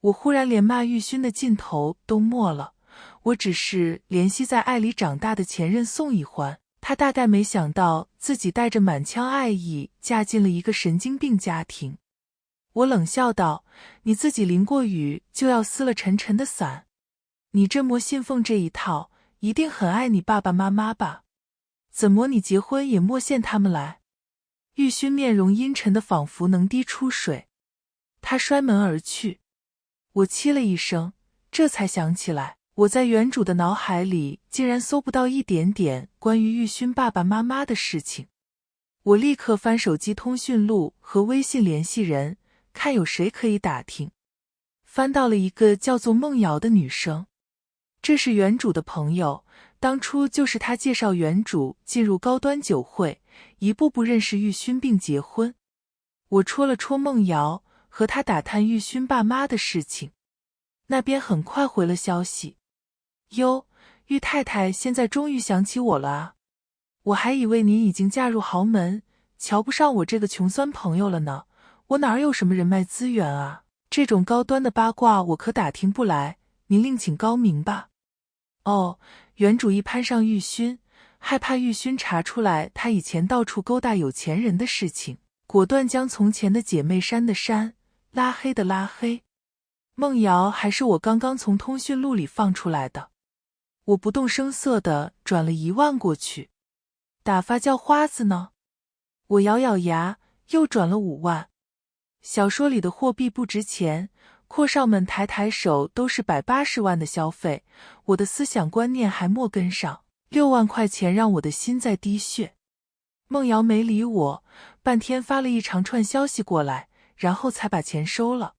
我忽然连骂玉勋的劲头都没了，我只是怜惜在爱里长大的前任宋一欢，他大概没想到自己带着满腔爱意嫁进了一个神经病家庭。我冷笑道：你自己淋过雨就要撕了沉沉的伞，你这么信奉这一套，一定很爱你爸爸妈妈吧？怎么你结婚也莫见他们来？玉勋面容阴沉的仿佛能滴出水，他摔门而去。我凄了一声，这才想起来，我在原主的脑海里竟然搜不到一点点关于玉勋爸爸妈妈的事情。我立刻翻手机通讯录和微信联系人，看有谁可以打听。翻到了一个叫做孟瑶的女生，这是原主的朋友，当初就是他介绍原主进入高端酒会，一步步认识玉勋并结婚。我戳了戳孟瑶，和他打探玉勋爸妈的事情。那边很快回了消息：哟，玉太太现在终于想起我了啊！我还以为您已经嫁入豪门，瞧不上我这个穷酸朋友了呢。我哪有什么人脉资源啊？这种高端的八卦我可打听不来，您另请高明吧。哦，原主一攀上玉勋，害怕玉勋查出来他以前到处勾搭有钱人的事情，果断将从前的姐妹删的删，拉黑的拉黑。孟瑶还是我刚刚从通讯录里放出来的。我不动声色地转了1万过去。打发叫花子呢？我咬咬牙，又转了5万。小说里的货币不值钱，阔少们抬抬手都是180万的消费，我的思想观念还没跟上，6万块钱让我的心在滴血。孟瑶没理我，半天发了一长串消息过来，然后才把钱收了。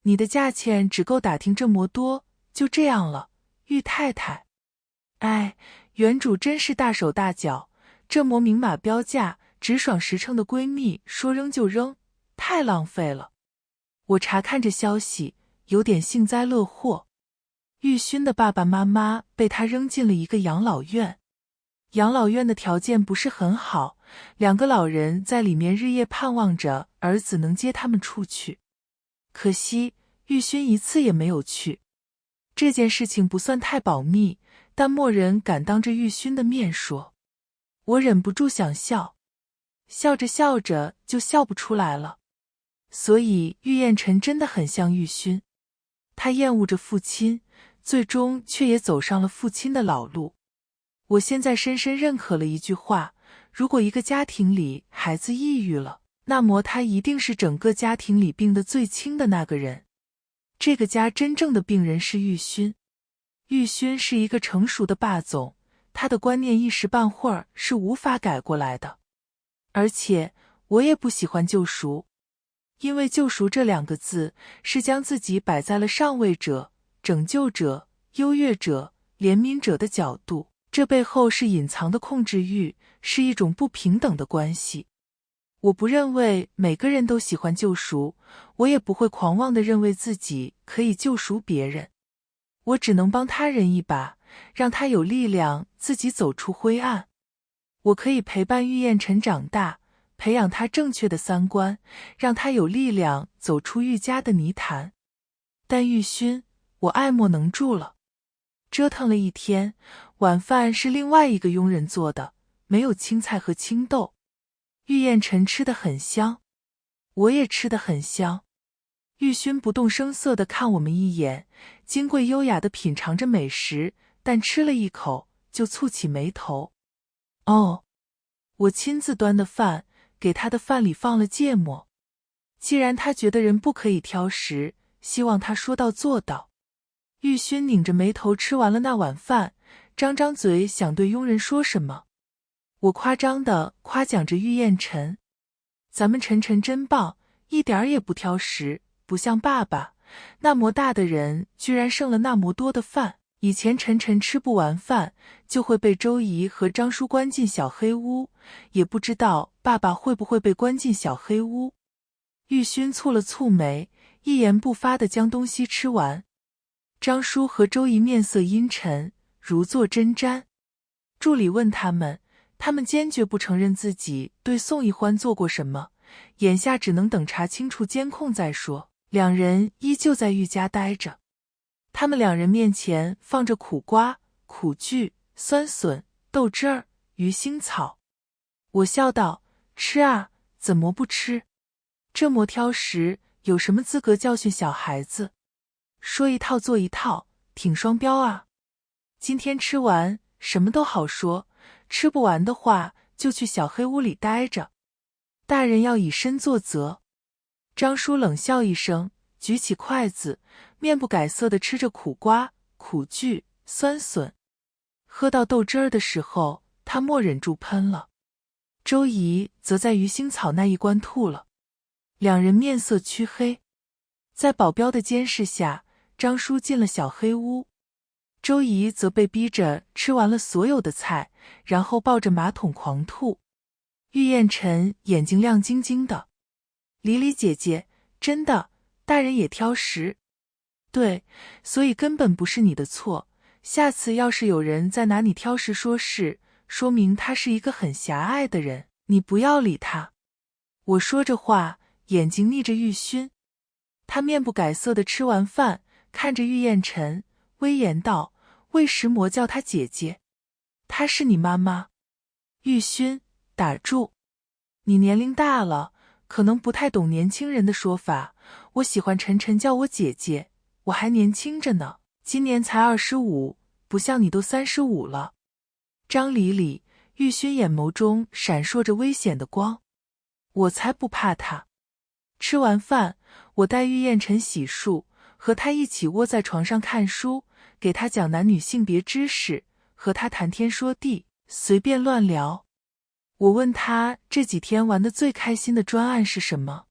你的价钱只够打听这么多，就这样了，玉太太。哎，原主真是大手大脚，这么明码标价、直爽实诚的闺蜜说扔就扔，太浪费了。我查看着消息，有点幸灾乐祸。玉勋的爸爸妈妈被他扔进了一个养老院，养老院的条件不是很好，2个老人在里面日夜盼望着儿子能接他们出去。可惜玉勋一次也没有去。这件事情不算太保密，但没人敢当着玉勋的面说。我忍不住想笑，笑着笑着就笑不出来了。所以玉燕晨真的很像玉勋，他厌恶着父亲，最终却也走上了父亲的老路。我现在深深认可了一句话，如果一个家庭里孩子抑郁了，那么他一定是整个家庭里病得最轻的那个人。这个家真正的病人是玉勋。玉勋是一个成熟的霸总，他的观念一时半会儿是无法改过来的。而且我也不喜欢救赎，因为救赎这2个字是将自己摆在了上位者、拯救者、优越者、怜悯者的角度，这背后是隐藏的控制欲，是一种不平等的关系。我不认为每个人都喜欢救赎，我也不会狂妄地认为自己可以救赎别人。我只能帮他人一把，让他有力量自己走出灰暗。我可以陪伴玉燕晨长大，培养他正确的3观，让他有力量走出玉家的泥潭。但玉勋，我爱莫能助了。折腾了一天，晚饭是另外一个佣人做的，没有青菜和青豆。玉燕晨吃得很香，我也吃得很香。玉勋不动声色地看我们一眼，金贵优雅地品尝着美食，但吃了一口就蹙起眉头。哦，我亲自端的饭，给他的饭里放了芥末。既然他觉得人不可以挑食，希望他说到做到。玉勋拧着眉头吃完了那碗饭，张张嘴想对佣人说什么。我夸张地夸奖着玉燕晨，咱们晨晨真棒，一点儿也不挑食，不像爸爸，那么大的人居然剩了那么多的饭。以前晨晨吃不完饭，就会被周姨和张叔关进小黑屋，也不知道爸爸会不会被关进小黑屋。玉勋蹙了蹙眉，一言不发地将东西吃完。张叔和周姨面色阴沉，如坐针毡。助理问他们坚决不承认自己对宋一欢做过什么，眼下只能等查清楚监控再说。两人依旧在玉家待着。他们两人面前放着苦瓜、苦苣、酸笋、豆汁儿、鱼腥草。我笑道：吃啊，怎么不吃？这么挑食，有什么资格教训小孩子？说一套做一套，挺双标啊。今天吃完，什么都好说，吃不完的话，就去小黑屋里待着。大人要以身作则。张叔冷笑一声，举起筷子，面不改色地吃着苦瓜、苦苣、酸笋。喝到豆汁儿的时候，他默忍住喷了。周姨则在鱼腥草那一关吐了。两人面色黢黑。在保镖的监视下，张叔进了小黑屋。周姨则被逼着吃完了所有的菜，然后抱着马桶狂吐。玉燕晨眼睛亮晶晶的：李李姐姐，真的，大人也挑食。对，所以根本不是你的错。下次要是有人再拿你挑食说事，说明他是一个很狭隘的人，你不要理他。我说着话，眼睛睨着玉勋。他面不改色地吃完饭，看着玉燕晨，威严道：为什么叫她姐姐？她是你妈妈。玉勋，打住！你年龄大了，可能不太懂年轻人的说法。我喜欢晨晨叫我姐姐，我还年轻着呢，今年才25，不像你都35了。张理理，玉勋眼眸中闪烁着危险的光。我才不怕他。吃完饭，我带玉燕晨洗漱，和他一起窝在床上看书，给他讲男女性别知识，和他谈天说地，随便乱聊。我问他这几天玩的最开心的专案是什么，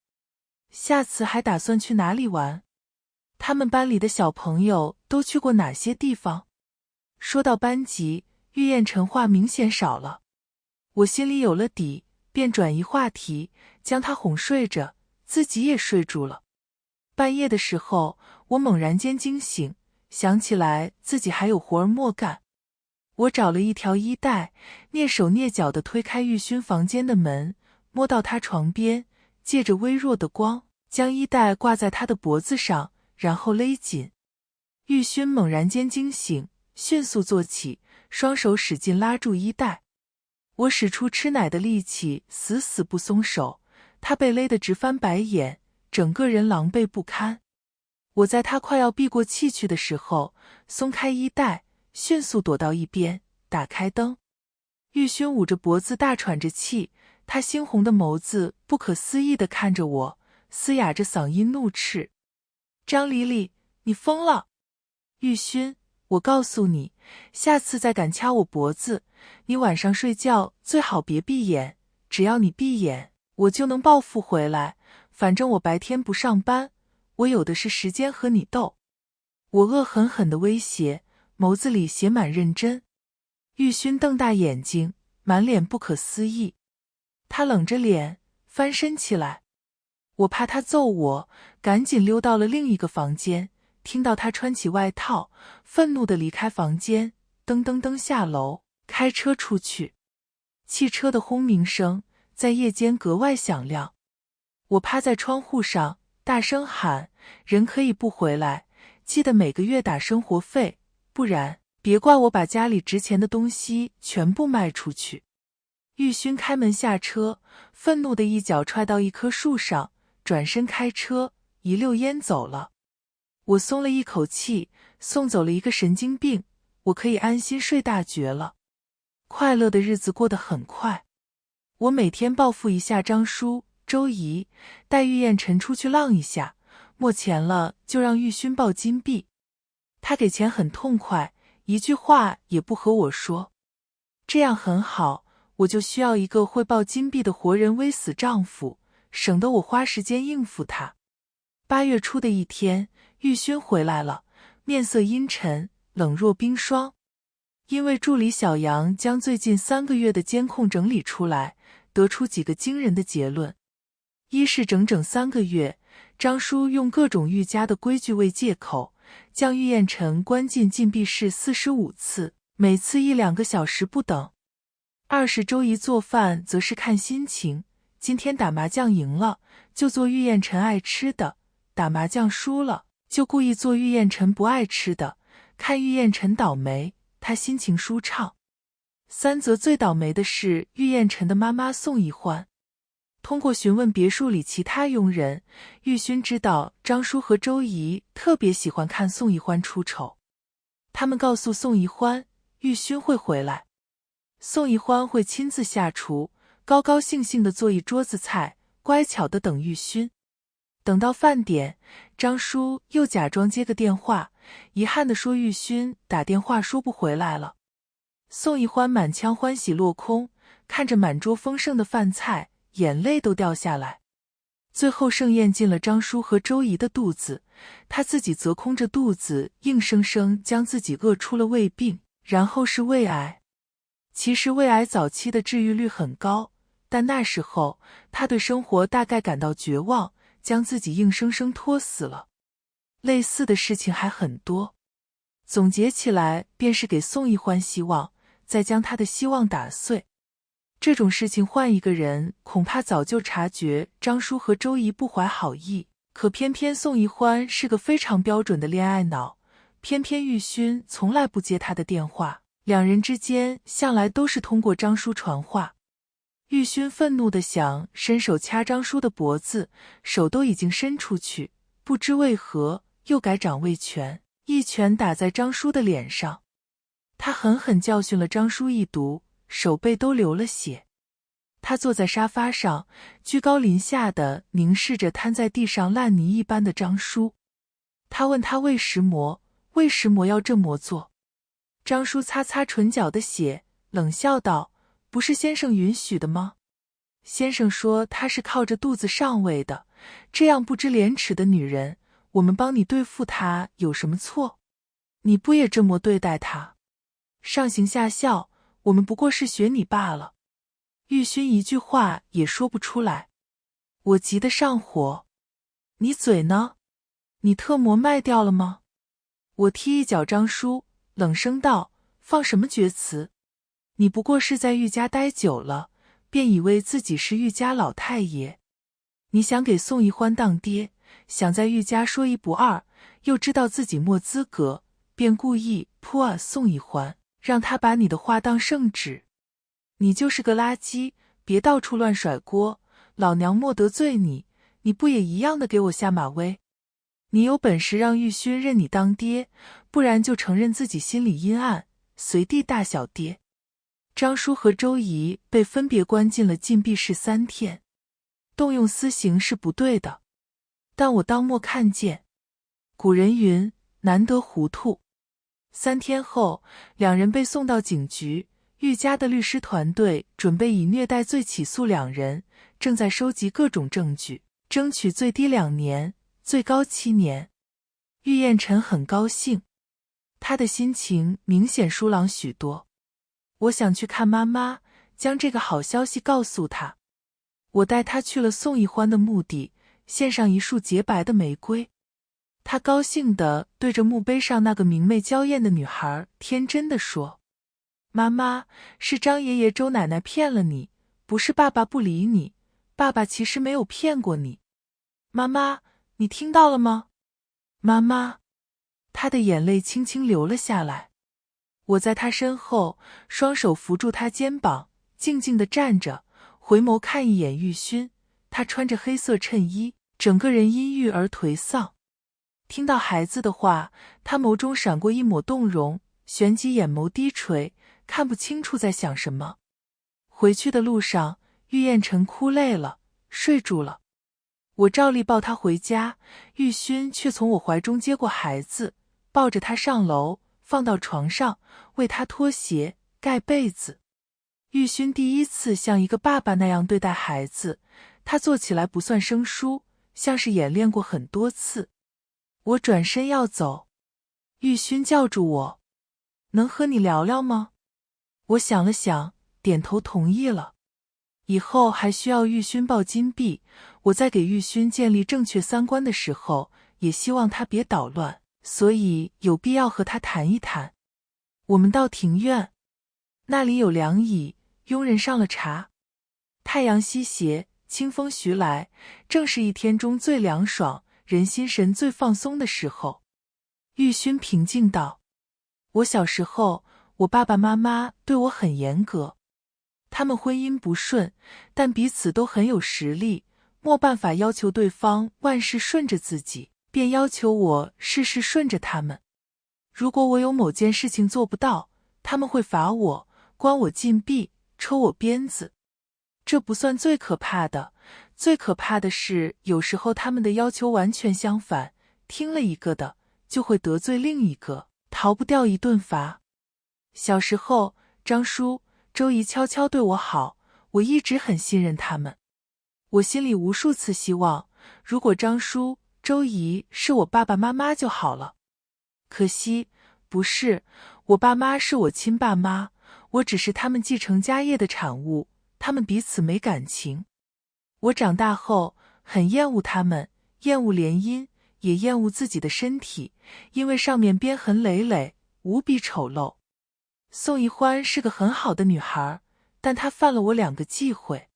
下次还打算去哪里玩，他们班里的小朋友都去过哪些地方。说到班级，玉燕晨话明显少了。我心里有了底，便转移话题，将他哄睡着，自己也睡住了。半夜的时候，我猛然间惊醒，想起来自己还有活儿没干。我找了一条衣带，蹑手蹑脚地推开玉勋房间的门，摸到他床边，借着微弱的光，将衣带挂在他的脖子上，然后勒紧。玉勋猛然间惊醒，迅速坐起，双手使劲拉住衣带。我使出吃奶的力气，死死不松手，他被勒得直翻白眼，整个人狼狈不堪。我在他快要闭过气去的时候，松开衣带，迅速躲到一边，打开灯。玉勋捂着脖子大喘着气，他猩红的眸子不可思议地看着我，嘶哑着嗓音怒斥：张理理，你疯了！玉勋，我告诉你，下次再敢掐我脖子，你晚上睡觉最好别闭眼，只要你闭眼，我就能报复回来，反正我白天不上班，我有的是时间和你斗。我恶狠狠地威胁，眸子里写满认真。玉勋瞪大眼睛，满脸不可思议。他冷着脸翻身起来。我怕他揍我，赶紧溜到了另一个房间，听到他穿起外套，愤怒地离开房间，噔噔噔下楼，开车出去。汽车的轰鸣声在夜间格外响亮。我趴在窗户上，大声喊：人可以不回来，记得每个月打生活费，不然别怪我把家里值钱的东西全部卖出去。玉勋开门下车，愤怒的一脚踹到一棵树上，转身开车，一溜烟走了。我松了一口气，送走了一个神经病，我可以安心睡大觉了。快乐的日子过得很快。我每天报复一下张叔、周姨，带玉燕晨出去浪一下，没钱了就让玉勋抱金币。他给钱很痛快，一句话也不和我说。这样很好，我就需要一个会抱金币的活人威死丈夫，省得我花时间应付他。8月初的一天，玉勋回来了，面色阴沉，冷若冰霜。因为助理小杨将最近3个月的监控整理出来，得出几个惊人的结论。一是整整3个月，张叔用各种愈家的规矩为借口，将玉燕尘关进禁闭室45次，每次1-2个小时不等。二是周姨做饭则是看心情，今天打麻将赢了，就做玉燕尘爱吃的；打麻将输了，就故意做玉燕尘不爱吃的，看玉燕尘倒霉，她心情舒畅。三则最倒霉的是玉燕尘的妈妈宋一欢。通过询问别墅里其他佣人，玉勋知道张叔和周姨特别喜欢看宋一欢出丑。他们告诉宋一欢，玉勋会回来，宋一欢会亲自下厨，高高兴兴地做一桌子菜，乖巧地等玉勋。等到饭点，张叔又假装接个电话，遗憾地说玉勋打电话说不回来了。宋一欢满腔欢喜落空，看着满桌丰盛的饭菜，眼泪都掉下来。最后盛宴进了张叔和周姨的肚子，他自己则空着肚子，硬生生将自己饿出了胃病，然后是胃癌。其实胃癌早期的治愈率很高，但那时候他对生活大概感到绝望，将自己硬生生拖死了。类似的事情还很多，总结起来便是给宋一欢希望，再将他的希望打碎。这种事情换一个人恐怕早就察觉张叔和周姨不怀好意，可偏偏宋一欢是个非常标准的恋爱脑，偏偏玉勋从来不接他的电话，两人之间向来都是通过张叔传话。玉勋愤怒地想伸手掐张叔的脖子，手都已经伸出去，不知为何又改掌卫拳，一拳打在张叔的脸上。他狠狠教训了张叔一毒，手背都流了血。他坐在沙发上，居高临下地凝视着瘫在地上烂泥一般的张叔。他问他为什么要这么做。张叔擦擦唇角的血，冷笑道：不是先生允许的吗？先生说他是靠着肚子上位的，这样不知廉耻的女人，我们帮你对付她有什么错？你不也这么对待她？上行下效，我们不过是学你罢了。玉勋一句话也说不出来。我急得上火。你嘴呢？你特么卖掉了吗？我踢一脚张叔，冷声道：放什么厥词？你不过是在玉家待久了，便以为自己是玉家老太爷。你想给宋一欢当爹，想在玉家说一不二，又知道自己没资格，便故意扑宋一欢，让他把你的话当圣旨。你就是个垃圾，别到处乱甩锅，老娘莫得罪你，你不也一样的给我下马威？你有本事让玉勋认你当爹，不然就承认自己心里阴暗，随地大小爹。张叔和周姨被分别关进了禁闭室3天，动用私刑是不对的，但我当没看见。古人云，难得糊涂。3天后，两人被送到警局，玉家的律师团队准备以虐待罪起诉两人，正在收集各种证据，争取最低2年，最高7年。玉燕尘很高兴，他的心情明显舒朗许多。我想去看妈妈，将这个好消息告诉她。我带她去了宋一欢的墓地，献上一束洁白的玫瑰。她高兴地对着墓碑上那个明媚娇艳的女孩天真地说：妈妈，是张爷爷周奶奶骗了你，不是爸爸不理你，爸爸其实没有骗过你。妈妈，你听到了吗？妈妈。她的眼泪轻轻流了下来。我在她身后，双手扶住她肩膀，静静地站着，回眸看一眼玉勋，他穿着黑色衬衣，整个人阴郁而颓丧。听到孩子的话，他眸中闪过一抹动容，旋即眼眸低垂，看不清楚在想什么。回去的路上，玉燕尘哭累了，睡住了。我照例抱他回家，玉勋却从我怀中接过孩子，抱着他上楼，放到床上，为他脱鞋，盖被子。玉勋第一次像一个爸爸那样对待孩子，他做起来不算生疏，像是演练过很多次。我转身要走，玉勋叫住我：能和你聊聊吗？我想了想，点头同意了。以后还需要玉勋抱金币，我在给玉勋建立正确三观的时候，也希望他别捣乱，所以有必要和他谈一谈。我们到庭院，那里有凉椅，佣人上了茶。太阳西斜，清风徐来，正是一天中最凉爽，人心神最放松的时候。玉勋平静道：我小时候，我爸爸妈妈对我很严格，他们婚姻不顺，但彼此都很有实力，没办法要求对方万事顺着自己，便要求我事事顺着他们。如果我有某件事情做不到，他们会罚我，关我禁闭，抽我鞭子。这不算最可怕的，最可怕的是有时候他们的要求完全相反，听了一个的，就会得罪另一个，逃不掉一顿罚。小时候，张叔、周姨悄悄对我好，我一直很信任他们。我心里无数次希望，如果张叔、周姨是我爸爸妈妈就好了。可惜，不是，我爸妈是我亲爸妈，我只是他们继承家业的产物，他们彼此没感情。我长大后，很厌恶他们，厌恶联姻，也厌恶自己的身体，因为上面鞭痕累累，无比丑陋。宋怡欢是个很好的女孩，但她犯了我2个忌讳。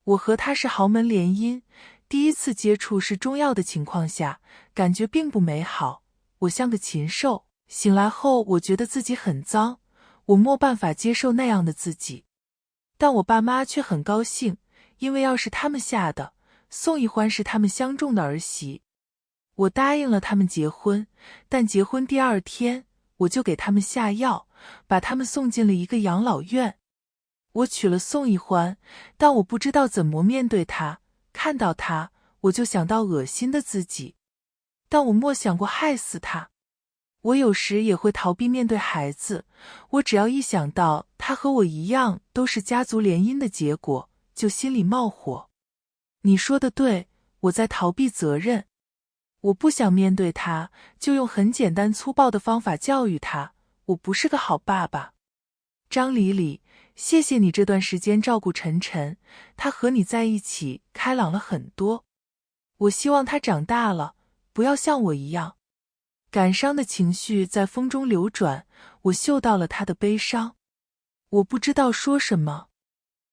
我和她是豪门联姻，第一次接触是中药的情况下，感觉并不美好，我像个禽兽，醒来后我觉得自己很脏，我没办法接受那样的自己。但我爸妈却很高兴，因为药是他们下的，宋怡欢是他们相中的儿媳。我答应了他们结婚，但结婚第2天，我就给他们下药，把他们送进了一个养老院。我娶了宋怡欢，但我不知道怎么面对她，看到她，我就想到恶心的自己，但我没想过害死她。我有时也会逃避面对孩子，我只要一想到他和我一样都是家族联姻的结果，就心里冒火。你说的对，我在逃避责任。我不想面对他，就用很简单粗暴的方法教育他，我不是个好爸爸。张理理，谢谢你这段时间照顾晨晨，他和你在一起开朗了很多。我希望他长大了，不要像我一样。感伤的情绪在风中流转，我嗅到了他的悲伤。我不知道说什么。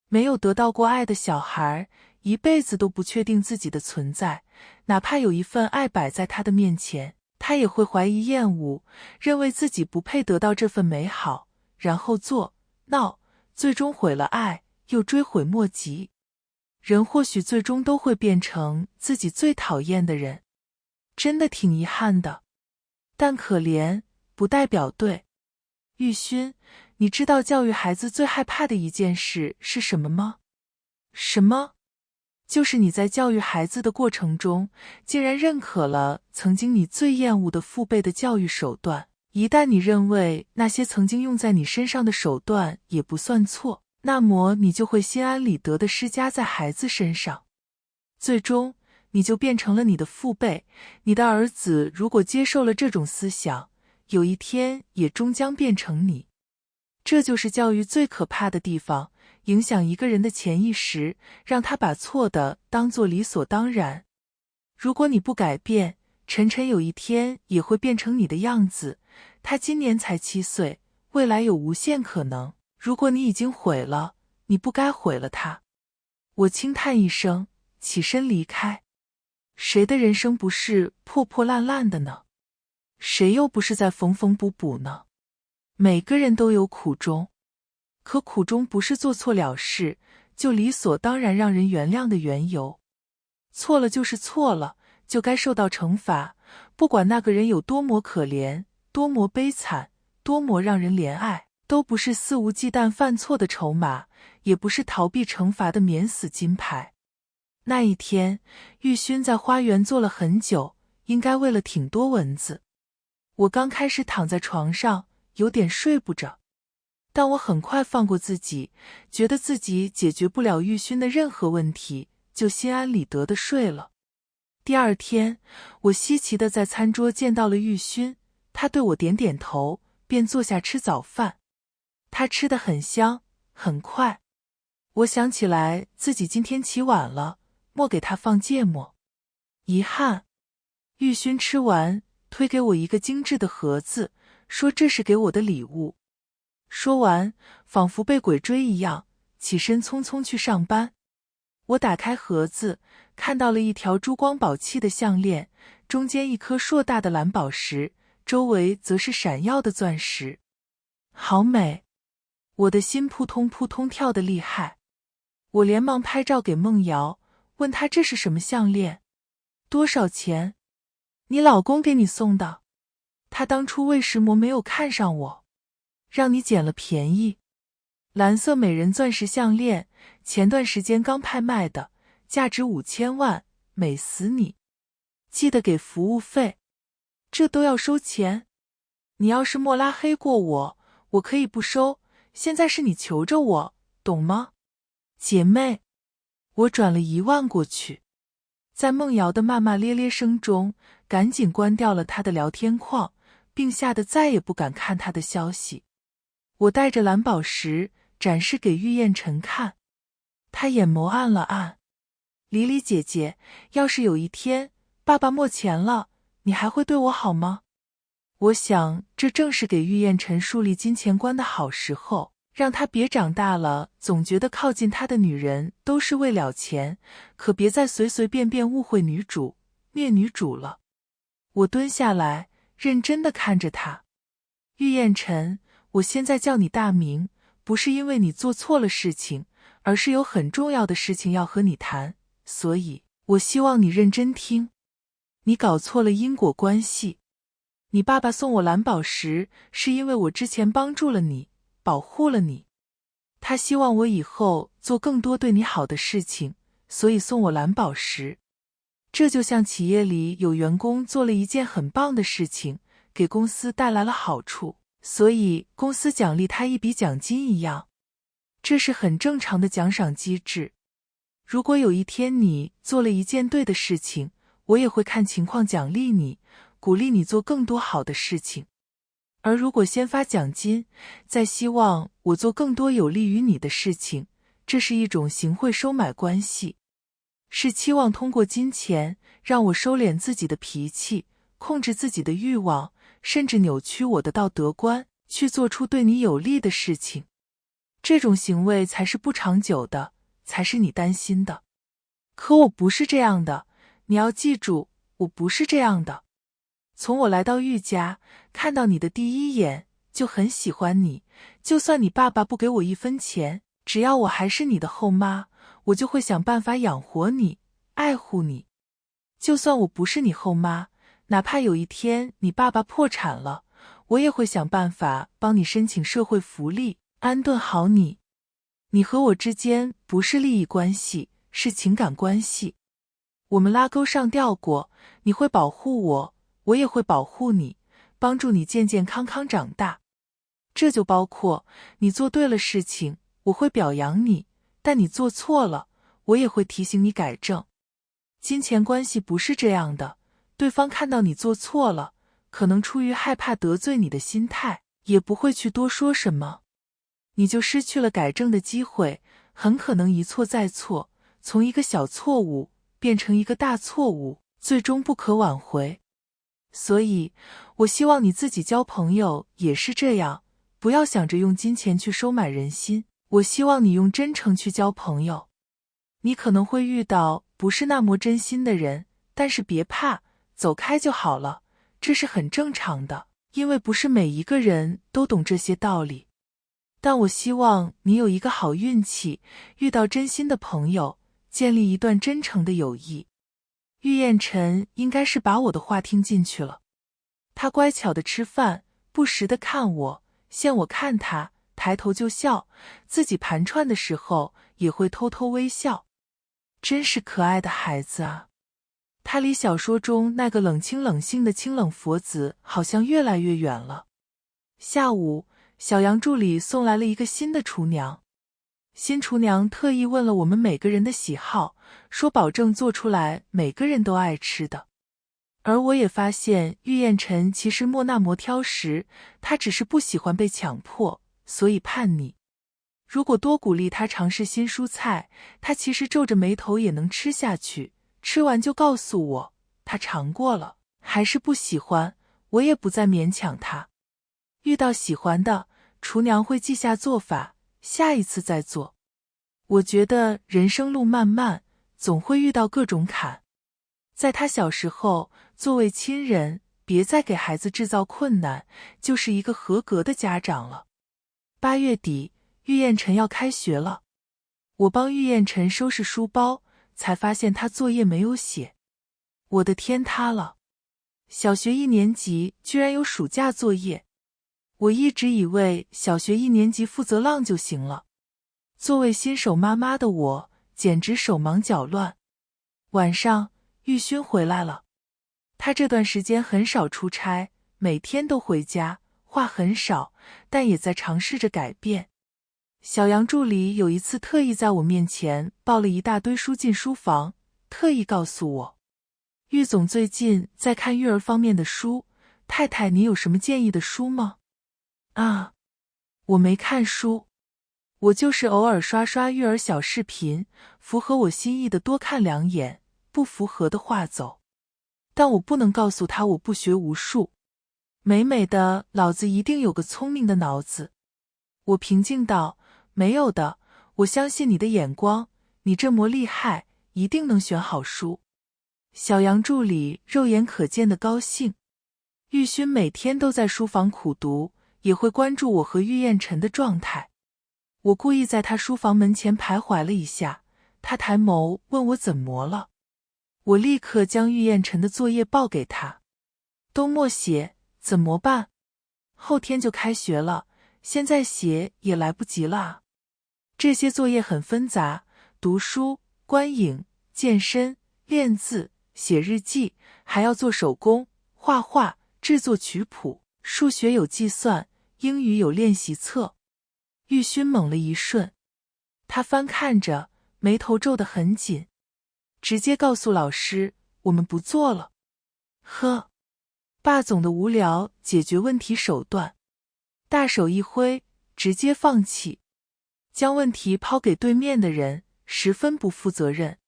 没有得到过爱的小孩，一辈子都不确定自己的存在，哪怕有一份爱摆在他的面前，他也会怀疑厌恶，认为自己不配得到这份美好，然后做闹，最终毁了爱，又追悔莫及。人或许最终都会变成自己最讨厌的人，真的挺遗憾的。但可怜不代表对。玉勋，你知道教育孩子最害怕的一件事是什么吗？什么？就是你在教育孩子的过程中，竟然认可了曾经你最厌恶的父辈的教育手段。一旦你认为那些曾经用在你身上的手段也不算错，那么你就会心安理得地施加在孩子身上。最终，你就变成了你的父辈，你的儿子如果接受了这种思想，有一天也终将变成你。这就是教育最可怕的地方，影响一个人的潜意识，让他把错的当作理所当然。如果你不改变，晨晨有一天也会变成你的样子。他今年才7岁，未来有无限可能。如果你已经毁了，你不该毁了他。我轻叹一声，起身离开。谁的人生不是破破烂烂的呢？谁又不是在缝缝补补呢？每个人都有苦衷，可苦衷不是做错了事就理所当然让人原谅的缘由。错了就是错了，就该受到惩罚，不管那个人有多么可怜，多么悲惨，多么让人怜爱，都不是肆无忌惮犯错的筹码，也不是逃避惩罚的免死金牌。那一天，玉勋在花园坐了很久，应该喂了挺多蚊子。我刚开始躺在床上，有点睡不着，但我很快放过自己，觉得自己解决不了玉勋的任何问题，就心安理得地睡了。第2天，我稀奇地在餐桌见到了玉勋，他对我点点头，便坐下吃早饭。他吃得很香，很快。我想起来自己今天起晚了，莫给他放芥末。遗憾。玉勋吃完，推给我一个精致的盒子，说这是给我的礼物。说完，仿佛被鬼追一样，起身匆匆去上班。我打开盒子，看到了一条珠光宝气的项链，中间一颗硕大的蓝宝石，周围则是闪耀的钻石。好美！我的心扑通扑通跳得厉害。我连忙拍照给梦瑶，问她这是什么项链，多少钱？你老公给你送的。他当初为什么没有看上我，让你捡了便宜？蓝色美人钻石项链，前段时间刚拍卖的，价值5000万，美死你！记得给服务费。这都要收钱？你要是莫拉黑过我，我可以不收，现在是你求着我，懂吗？姐妹。我转了1万过去。在梦瑶的骂骂咧咧声中，赶紧关掉了她的聊天框，并吓得再也不敢看她的消息。我带着蓝宝石展示给玉燕晨看，她眼眸暗了暗。黎黎姐姐，要是有一天爸爸没钱了，你还会对我好吗？我想这正是给玉燕晨树立金钱观的好时候，让他别长大了总觉得靠近他的女人都是为了钱，可别再随随便便误会女主，虐女主了。我蹲下来，认真地看着他。玉燕晨，我现在叫你大名，不是因为你做错了事情，而是有很重要的事情要和你谈，所以我希望你认真听。你搞错了因果关系。你爸爸送我蓝宝石，是因为我之前帮助了你，保护了你。他希望我以后做更多对你好的事情，所以送我蓝宝石。这就像企业里有员工做了一件很棒的事情，给公司带来了好处，所以公司奖励他一笔奖金一样。这是很正常的奖赏机制。如果有一天你做了一件对的事情，我也会看情况奖励你，鼓励你做更多好的事情。而如果先发奖金，再希望我做更多有利于你的事情，这是一种行贿收买关系，是期望通过金钱让我收敛自己的脾气，控制自己的欲望，甚至扭曲我的道德观，去做出对你有利的事情。这种行为才是不长久的，才是你担心的。可我不是这样的，你要记住，我不是这样的。从我来到玉家，看到你的第一眼就很喜欢你，就算你爸爸不给我1分钱，只要我还是你的后妈，我就会想办法养活你，爱护你。就算我不是你后妈，哪怕有一天你爸爸破产了，我也会想办法帮你申请社会福利，安顿好你。你和我之间不是利益关系，是情感关系。我们拉钩上吊过，你会保护我，我也会保护你，帮助你健健康康长大。这就包括你做对了事情，我会表扬你，但你做错了，我也会提醒你改正。金钱关系不是这样的，对方看到你做错了，可能出于害怕得罪你的心态，也不会去多说什么，你就失去了改正的机会，很可能一错再错，从一个小错误变成一个大错误，最终不可挽回。所以，我希望你自己交朋友也是这样，不要想着用金钱去收买人心，我希望你用真诚去交朋友。你可能会遇到不是那么真心的人，但是别怕，走开就好了，这是很正常的，因为不是每一个人都懂这些道理。但我希望你有一个好运气，遇到真心的朋友，建立一段真诚的友谊。玉燕晨应该是把我的话听进去了，他乖巧地吃饭，不时地看我，见我看他，抬头就笑，自己盘串的时候也会偷偷微笑。真是可爱的孩子啊！他离小说中那个冷清冷性的清冷佛子好像越来越远了。下午，小杨助理送来了一个新的厨娘。新厨娘特意问了我们每个人的喜好，说保证做出来每个人都爱吃的。而我也发现玉燕晨其实莫那么挑食，她只是不喜欢被强迫，所以叛逆。如果多鼓励他尝试新蔬菜，他其实皱着眉头也能吃下去，吃完就告诉我他尝过了，还是不喜欢，我也不再勉强他。遇到喜欢的，厨娘会记下做法，下一次再做。我觉得人生路漫漫，总会遇到各种坎。在他小时候，作为亲人，别再给孩子制造困难，就是一个合格的家长了。8月底，玉燕晨要开学了，我帮玉燕晨收拾书包，才发现他作业没有写。我的天塌了！小学1年级居然有暑假作业，我一直以为小学1年级负责浪就行了。作为新手妈妈的我，简直手忙脚乱。晚上，玉勋回来了。他这段时间很少出差，每天都回家，话很少，但也在尝试着改变。小杨助理有一次特意在我面前抱了一大堆书进书房，特意告诉我，玉总最近在看育儿方面的书，太太你有什么建议的书吗？啊，我没看书，我就是偶尔刷刷育儿小视频，符合我心意的多看2眼，不符合的划走。但我不能告诉他我不学无术，美美的老子一定有个聪明的脑子。我平静道，没有的，我相信你的眼光，你这么厉害，一定能选好书。小杨助理肉眼可见的高兴。玉勋每天都在书房苦读，也会关注我和玉燕晨的状态。我故意在他书房门前徘徊了一下，他抬眸问我怎么了。我立刻将玉燕晨的作业报给他。都默写，怎么办？后天就开学了，现在写也来不及了啊。这些作业很纷杂，读书、观影、健身、练字、写日记，还要做手工、画画、制作曲谱，数学有计算，英语有练习册。玉勋猛了一瞬，他翻看着，眉头皱得很紧，直接告诉老师，我们不做了。呵，霸总的无聊解决问题手段，大手一挥，直接放弃，将问题抛给对面的人，十分不负责任。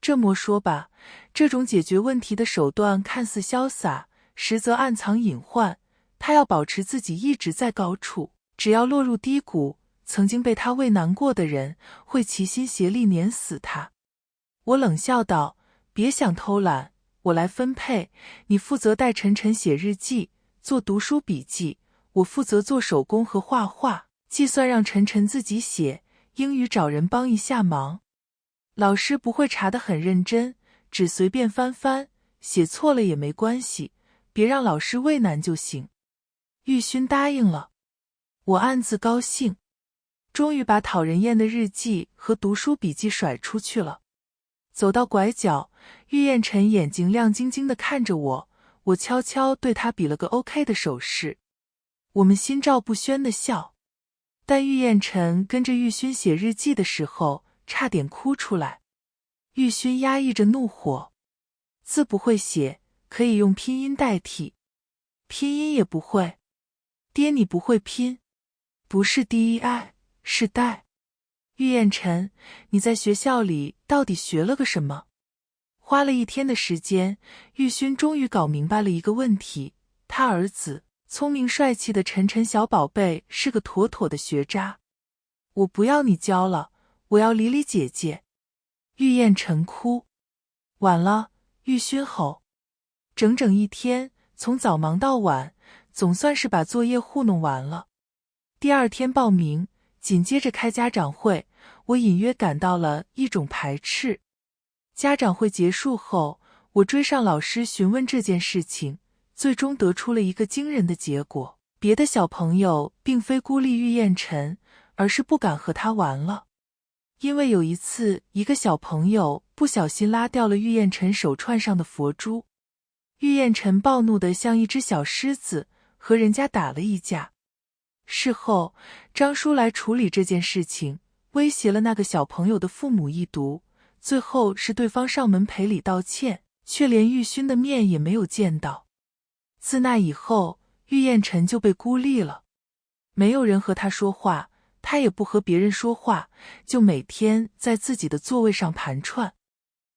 这么说吧，这种解决问题的手段看似潇洒，实则暗藏隐患。他要保持自己一直在高处，只要落入低谷，曾经被他为难过的人会齐心协力碾死他。我冷笑道，别想偷懒，我来分配，你负责带晨晨写日记，做读书笔记，我负责做手工和画画，计算让晨晨自己写，英语找人帮一下忙。老师不会查得很认真，只随便翻翻，写错了也没关系，别让老师为难就行。玉勋答应了，我暗自高兴，终于把讨人厌的日记和读书笔记甩出去了。走到拐角，玉燕晨眼睛亮晶晶地看着我，我悄悄对他比了个 OK 的手势。我们心照不宣地笑，但玉燕晨跟着玉勋写日记的时候，差点哭出来。玉勋压抑着怒火，字不会写，可以用拼音代替。拼音也不会。爹，你不会拼？不是 DEI， 是代。玉燕晨，你在学校里到底学了个什么？花了1天的时间，玉勋终于搞明白了一个问题，他儿子聪明帅气的晨晨小宝贝是个妥妥的学渣。我不要你教了，我要理理姐姐。玉燕晨哭。晚了，玉勋吼。整整1天，从早忙到晚，总算是把作业糊弄完了。第2天报名，紧接着开家长会，我隐约感到了一种排斥。家长会结束后，我追上老师询问这件事情，最终得出了一个惊人的结果，别的小朋友并非孤立玉燕晨，而是不敢和他玩了。因为有一次，一个小朋友不小心拉掉了玉燕晨手串上的佛珠，玉燕晨暴怒得像一只小狮子，和人家打了一架。事后，张叔来处理这件事情，威胁了那个小朋友的父母一读，最后是对方上门赔礼道歉，却连玉勋的面也没有见到。自那以后，玉燕晨就被孤立了，没有人和他说话，他也不和别人说话，就每天在自己的座位上盘串。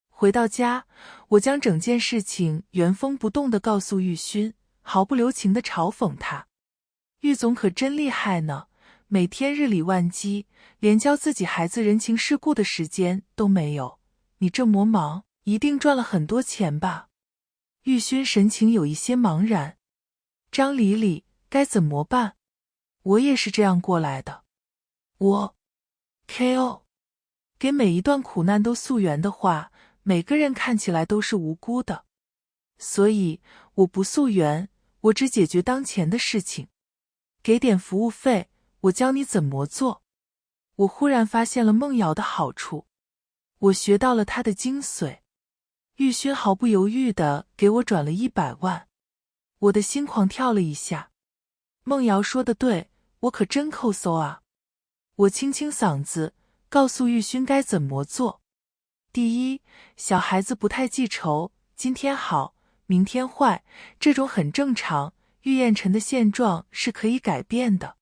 回到家，我将整件事情原封不动地告诉玉勋，毫不留情地嘲讽他：玉总可真厉害呢，每天日理万机，连教自己孩子人情世故的时间都没有。你这么忙，一定赚了很多钱吧？玉勋神情有一些茫然。张理理，该怎么办？我也是这样过来的。我 KO 给每一段苦难都溯源的话，每个人看起来都是无辜的。所以我不溯源，我只解决当前的事情。给点服务费，我教你怎么做。我忽然发现了梦瑶的好处，我学到了她的精髓。玉勋毫不犹豫地给我转了100万，我的心狂跳了一下。梦瑶说的对，我可真抠搜啊。我清清嗓子，告诉玉勋该怎么做。第一，小孩子不太记仇，今天好，明天坏，这种很正常，玉燕尘的现状是可以改变的。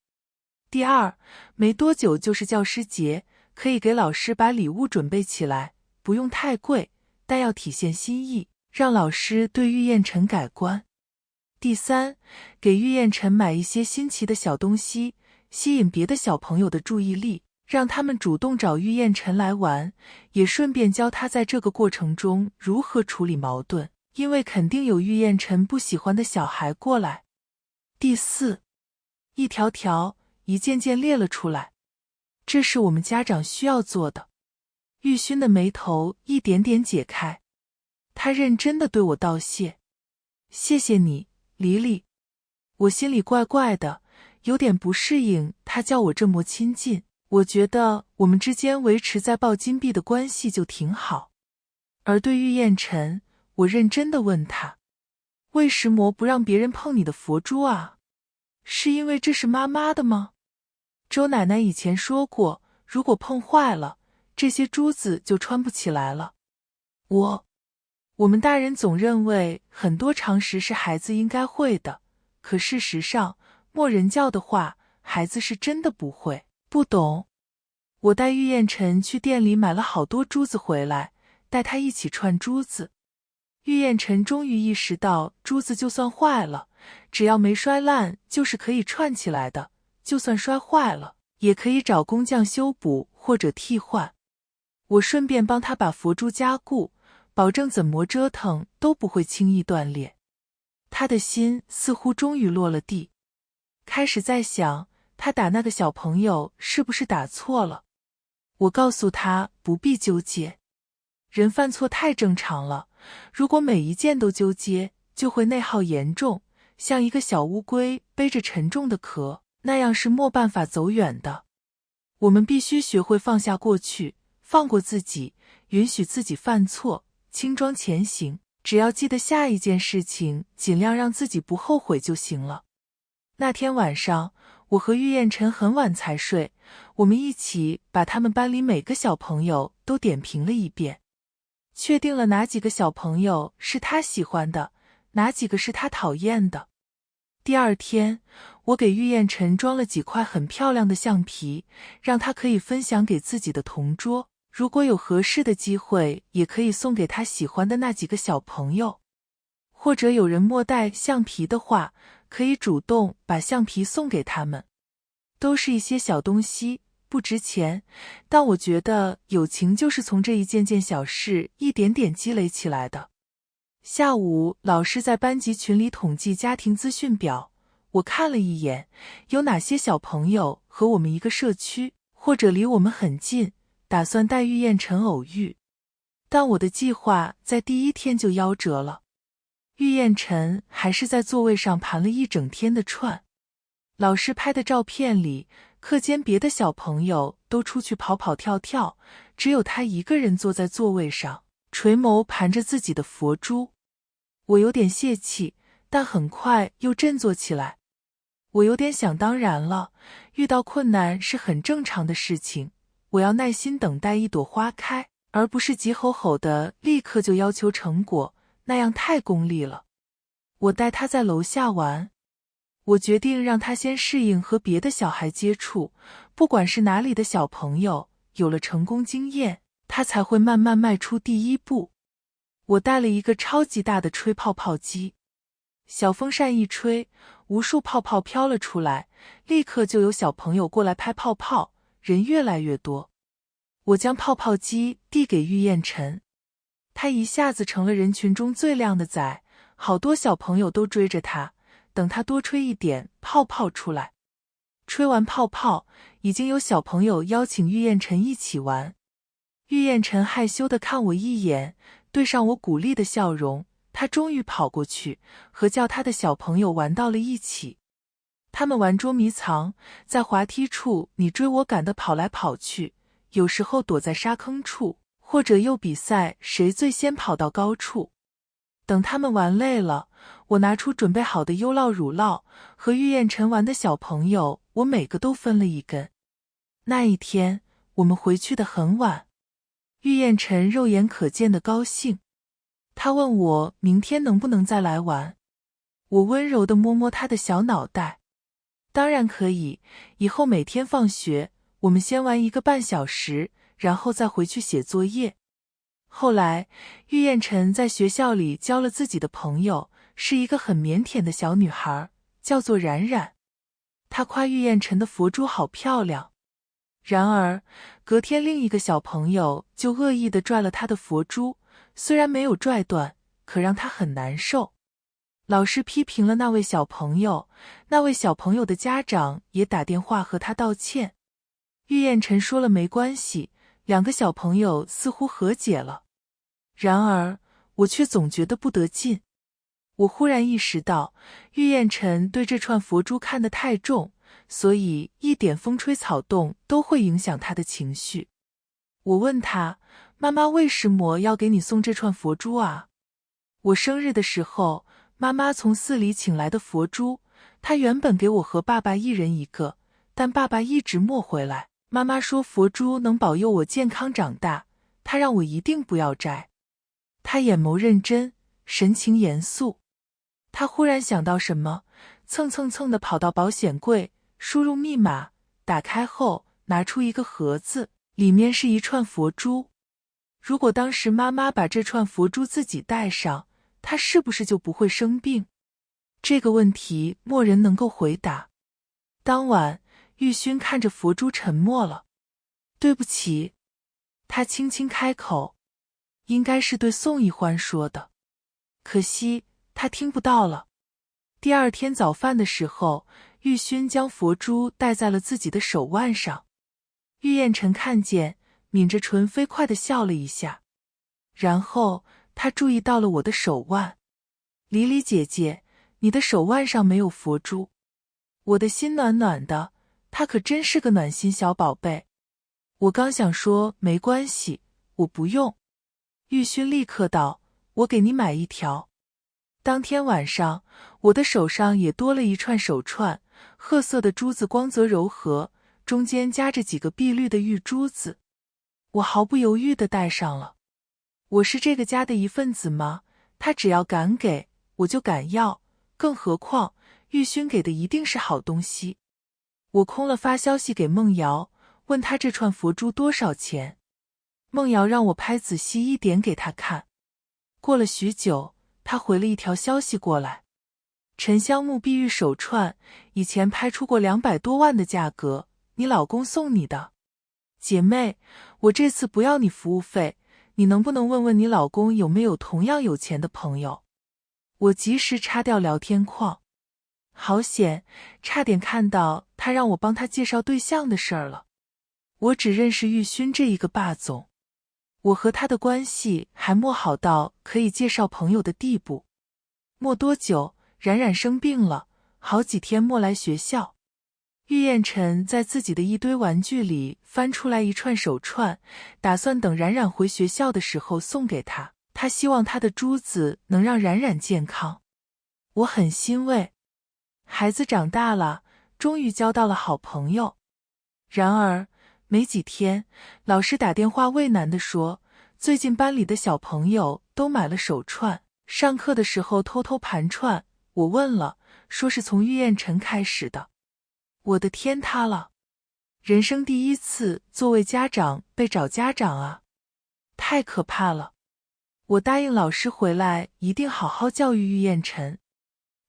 第二，没多久就是教师节，可以给老师把礼物准备起来，不用太贵，但要体现心意，让老师对玉燕尘改观。第三，给玉燕尘买一些新奇的小东西，吸引别的小朋友的注意力，让他们主动找玉燕尘来玩，也顺便教他在这个过程中如何处理矛盾，因为肯定有玉燕尘不喜欢的小孩过来。第四，一条条一件件列了出来，这是我们家长需要做的。玉勋的眉头一点点解开，他认真地对我道谢：谢谢你，理理。我心里怪怪的，有点不适应他叫我这么亲近，我觉得我们之间维持在抱金币的关系就挺好。而对玉燕尘，我认真地问他：为什么不让别人碰你的佛珠啊？是因为这是妈妈的吗？周奶奶以前说过，如果碰坏了，这些珠子就穿不起来了。我们大人总认为很多常识是孩子应该会的，可事实上，默人教的话，孩子是真的不会，不懂。我带玉燕尘去店里买了好多珠子回来，带她一起串珠子。玉燕尘终于意识到，珠子就算坏了，只要没摔烂，就是可以串起来的，就算摔坏了，也可以找工匠修补或者替换。我顺便帮他把佛珠加固，保证怎么折腾都不会轻易断裂。他的心似乎终于落了地，开始在想，他打那个小朋友是不是打错了。我告诉他不必纠结，人犯错太正常了，如果每一件都纠结，就会内耗严重，像一个小乌龟背着沉重的壳，那样是没办法走远的。我们必须学会放下过去，放过自己，允许自己犯错，轻装前行，只要记得下一件事情，尽量让自己不后悔就行了。那天晚上，我和玉燕尘很晚才睡，我们一起把他们班里每个小朋友都点评了一遍，确定了哪几个小朋友是他喜欢的，哪几个是他讨厌的。第二天，我给玉燕尘装了几块很漂亮的橡皮，让他可以分享给自己的同桌，如果有合适的机会，也可以送给他喜欢的那几个小朋友。或者有人没带橡皮的话，可以主动把橡皮送给他们。都是一些小东西，不值钱，但我觉得友情就是从这一件件小事一点点积累起来的。下午，老师在班级群里统计家庭资讯表，我看了一眼，有哪些小朋友和我们一个社区，或者离我们很近，打算带玉燕尘偶遇。但我的计划在第一天就夭折了。玉燕尘还是在座位上盘了一整天的串。老师拍的照片里，课间别的小朋友都出去跑跑跳跳，只有他一个人坐在座位上，垂眸盘着自己的佛珠。我有点泄气，但很快又振作起来。我有点想当然了，遇到困难是很正常的事情，我要耐心等待一朵花开，而不是急吼吼的立刻就要求成果，那样太功利了。我带他在楼下玩。我决定让他先适应和别的小孩接触，不管是哪里的小朋友，有了成功经验，他才会慢慢迈出第一步。我带了一个超级大的吹泡泡机，小风扇一吹，无数泡泡飘了出来，立刻就有小朋友过来拍泡泡，人越来越多。我将泡泡机递给玉燕晨，他一下子成了人群中最靓的仔，好多小朋友都追着他，等他多吹一点泡泡出来。吹完泡泡，已经有小朋友邀请玉燕晨一起玩。玉燕晨害羞地看我一眼，对上我鼓励的笑容，他终于跑过去，和叫他的小朋友玩到了一起。他们玩捉迷藏，在滑梯处你追我赶地跑来跑去，有时候躲在沙坑处，或者又比赛谁最先跑到高处。等他们玩累了，我拿出准备好的优酪乳酪，和玉燕晨玩的小朋友，我每个都分了一根。那一天，我们回去得很晚。玉燕晨肉眼可见的高兴，他问我明天能不能再来玩。我温柔地摸摸他的小脑袋，当然可以，以后每天放学，我们先玩1个半小时，然后再回去写作业。后来，玉燕晨在学校里交了自己的朋友，是一个很腼腆的小女孩，叫做冉冉。她夸玉燕晨的佛珠好漂亮。然而，隔天另一个小朋友就恶意地拽了她的佛珠，虽然没有拽断，可让她很难受。老师批评了那位小朋友，那位小朋友的家长也打电话和他道歉。玉燕晨说了没关系，2个小朋友似乎和解了。然而，我却总觉得不得劲。我忽然意识到，玉燕晨对这串佛珠看得太重，所以一点风吹草动都会影响他的情绪。我问他，妈妈为什么要给你送这串佛珠啊？我生日的时候，妈妈从寺里请来的佛珠，她原本给我和爸爸一人1个，但爸爸一直没回来。妈妈说佛珠能保佑我健康长大，她让我一定不要摘。她眼眸认真，神情严肃。她忽然想到什么，蹭蹭蹭地跑到保险柜，输入密码，打开后拿出一个盒子，里面是一串佛珠。如果当时妈妈把这串佛珠自己戴上，她是不是就不会生病？这个问题没人能够回答。当晚，玉勋看着佛珠沉默了。对不起，他轻轻开口，应该是对宋一欢说的，可惜他听不到了。第二天早饭的时候，玉勋将佛珠戴在了自己的手腕上。玉燕晨看见，抿着唇飞快地笑了一下，然后他注意到了我的手腕。黎黎姐姐，你的手腕上没有佛珠。我的心暖暖的，她可真是个暖心小宝贝。我刚想说没关系，我不用。玉勋立刻道，我给你买1条。当天晚上，我的手上也多了一串手串，褐色的珠子光泽柔和，中间夹着几个碧绿的玉珠子。我毫不犹豫地戴上了。我是这个家的一份子吗？他只要敢给，我就敢要，更何况玉勋给的一定是好东西。我空了发消息给孟瑶，问他这串佛珠多少钱。孟瑶让我拍仔细一点给他看。过了许久，他回了一条消息过来，沉香木碧玉手串，以前拍出过200多万的价格，你老公送你的。姐妹，我这次不要你服务费，你能不能问问你老公有没有同样有钱的朋友？我及时插掉聊天框。好险，差点看到他让我帮他介绍对象的事儿了。我只认识玉勋这一个霸总，我和他的关系还没好到可以介绍朋友的地步。没多久，冉冉生病了，好几天没来学校。玉燕晨在自己的一堆玩具里翻出来一串手串，打算等冉冉回学校的时候送给他。他希望他的珠子能让冉冉健康。我很欣慰，孩子长大了，终于交到了好朋友。然而没几天，老师打电话为难地说，最近班里的小朋友都买了手串，上课的时候偷偷盘串。我问了，说是从玉燕晨开始的。我的天塌了！人生第一次作为家长被找家长啊，太可怕了！我答应老师回来一定好好教育玉燕晨。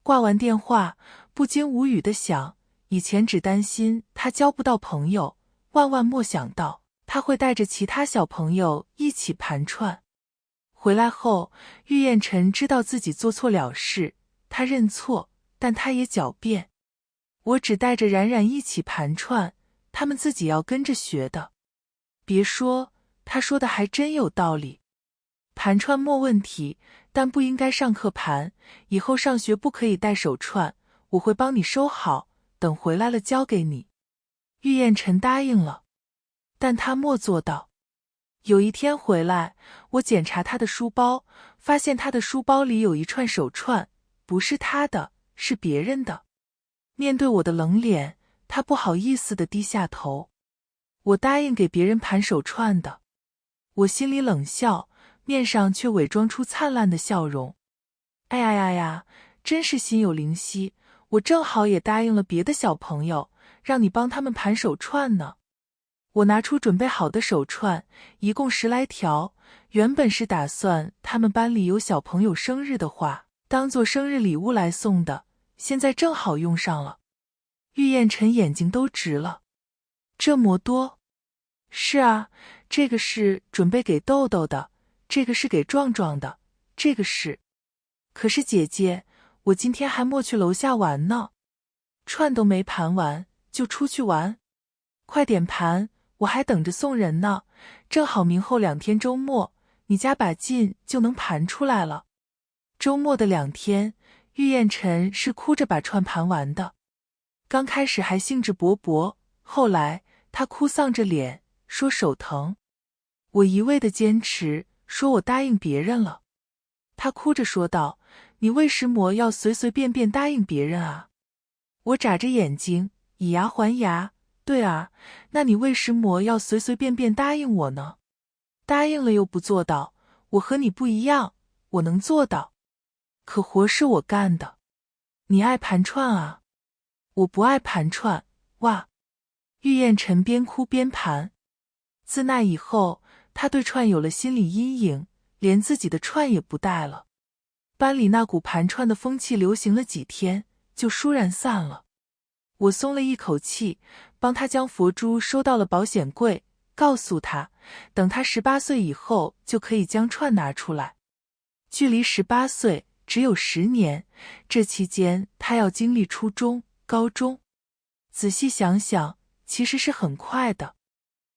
挂完电话，不禁无语地想，以前只担心他交不到朋友，万万没想到他会带着其他小朋友一起盘串。回来后，玉燕晨知道自己做错了事，他认错，但他也狡辩。我只带着冉冉一起盘串，他们自己要跟着学的。别说，他说的还真有道理。盘串没问题，但不应该上课盘，以后上学不可以带手串，我会帮你收好，等回来了交给你。玉燕晨答应了，但他没做到。有一天回来，我检查他的书包，发现他的书包里有一串手串，不是他的，是别人的。面对我的冷脸，他不好意思地低下头。我答应给别人盘手串的。我心里冷笑，面上却伪装出灿烂的笑容。哎呀呀呀，真是心有灵犀，我正好也答应了别的小朋友，让你帮他们盘手串呢。我拿出准备好的手串，一共10来条，原本是打算他们班里有小朋友生日的话，当做生日礼物来送的，现在正好用上了。玉燕晨眼睛都直了。这么多？是啊，这个是准备给豆豆的，这个是给壮壮的，这个是……可是姐姐，我今天还没去楼下玩呢，串都没盘完就出去玩？快点盘，我还等着送人呢，正好明后2天周末，你加把劲就能盘出来了。周末的2天，玉燕晨是哭着把串盘完的。刚开始还兴致勃勃，后来他哭丧着脸，说手疼。我一味的坚持，说我答应别人了。他哭着说道：“你为什么要随随便便答应别人啊？”我眨着眼睛，以牙还牙：“对啊，那你为什么要随随便便答应我呢？答应了又不做到，我和你不一样，我能做到。可活是我干的。你爱盘串啊？我不爱盘串。哇！”玉燕晨边哭边盘。自那以后，他对串有了心理阴影，连自己的串也不带了。班里那股盘串的风气流行了几天，就倏然散了。我松了一口气，帮他将佛珠收到了保险柜，告诉他，等他18岁以后就可以将串拿出来。距离18岁只有10年，这期间他要经历初中、高中。仔细想想，其实是很快的。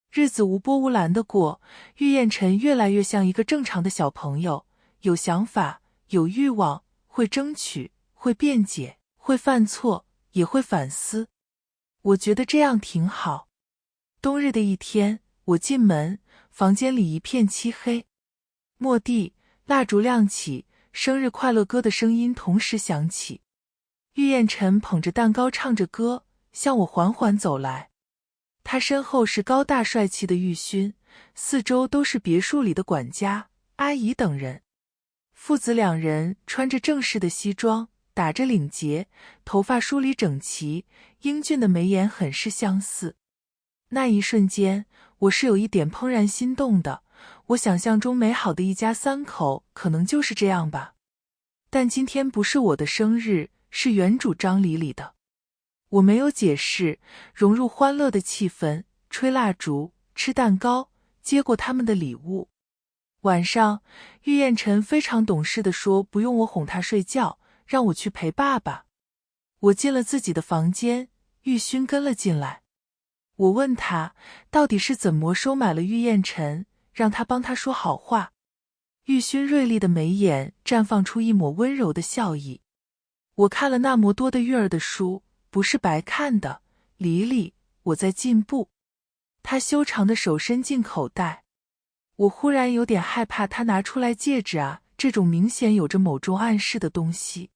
日子无波无澜的过，玉燕晨越来越像一个正常的小朋友，有想法，有欲望，会争取，会辩解，会犯错，也会反思。我觉得这样挺好。冬日的一天，我进门，房间里一片漆黑。蓦地，蜡烛亮起，生日快乐歌的声音同时响起。玉燕晨捧着蛋糕唱着歌，向我缓缓走来。他身后是高大帅气的玉勋，四周都是别墅里的管家、阿姨等人。父子2人穿着正式的西装，打着领结，头发梳理整齐，英俊的眉眼很是相似。那一瞬间，我是有一点怦然心动的。我想象中美好的一家3口可能就是这样吧。但今天不是我的生日，是原主张黎黎的。我没有解释，融入欢乐的气氛，吹蜡烛，吃蛋糕，接过他们的礼物。晚上，玉燕晨非常懂事地说不用我哄他睡觉，让我去陪爸爸。我进了自己的房间，玉勋跟了进来。我问他到底是怎么收买了玉燕晨，让他帮他说好话。玉勋锐利的眉眼绽放出一抹温柔的笑意。我看了那么多的育儿的书，不是白看的，黎黎，我在进步。他修长的手伸进口袋。我忽然有点害怕他拿出来戒指啊，这种明显有着某种暗示的东西。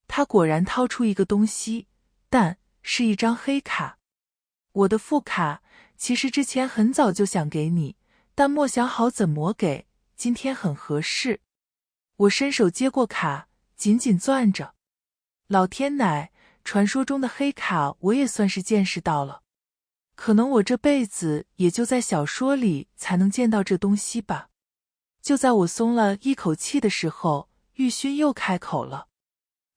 他果然掏出一个东西，但是一张黑卡。我的副卡，其实之前很早就想给你，但莫想好怎么给，今天很合适。我伸手接过卡，紧紧攥着。老天奶，传说中的黑卡我也算是见识到了。可能我这辈子也就在小说里才能见到这东西吧。就在我松了一口气的时候，玉勋又开口了。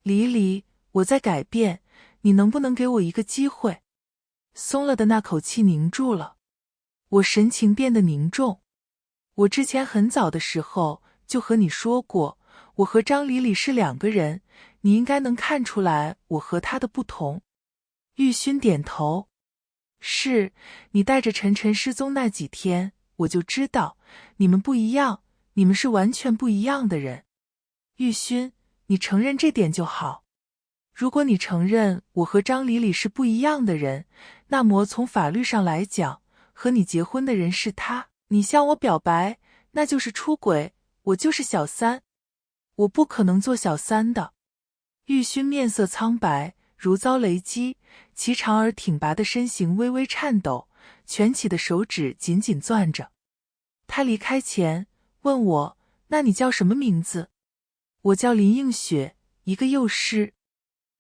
黎黎，我在改变，你能不能给我一个机会？松了的那口气凝住了，我神情变得凝重。我之前很早的时候就和你说过，我和张黎黎是两个人，你应该能看出来我和他的不同。玉勋点头。是，你带着晨晨失踪那几天，我就知道，你们不一样，你们是完全不一样的人。玉勋，你承认这点就好。如果你承认我和张黎黎是不一样的人，那么从法律上来讲，和你结婚的人是他，你向我表白，那就是出轨，我就是小三。我不可能做小三的。玉勋面色苍白，如遭雷击，其长而挺拔的身形微微颤抖，蜷起的手指紧紧攥着。他离开前问我，那你叫什么名字？我叫林映雪，一个幼师，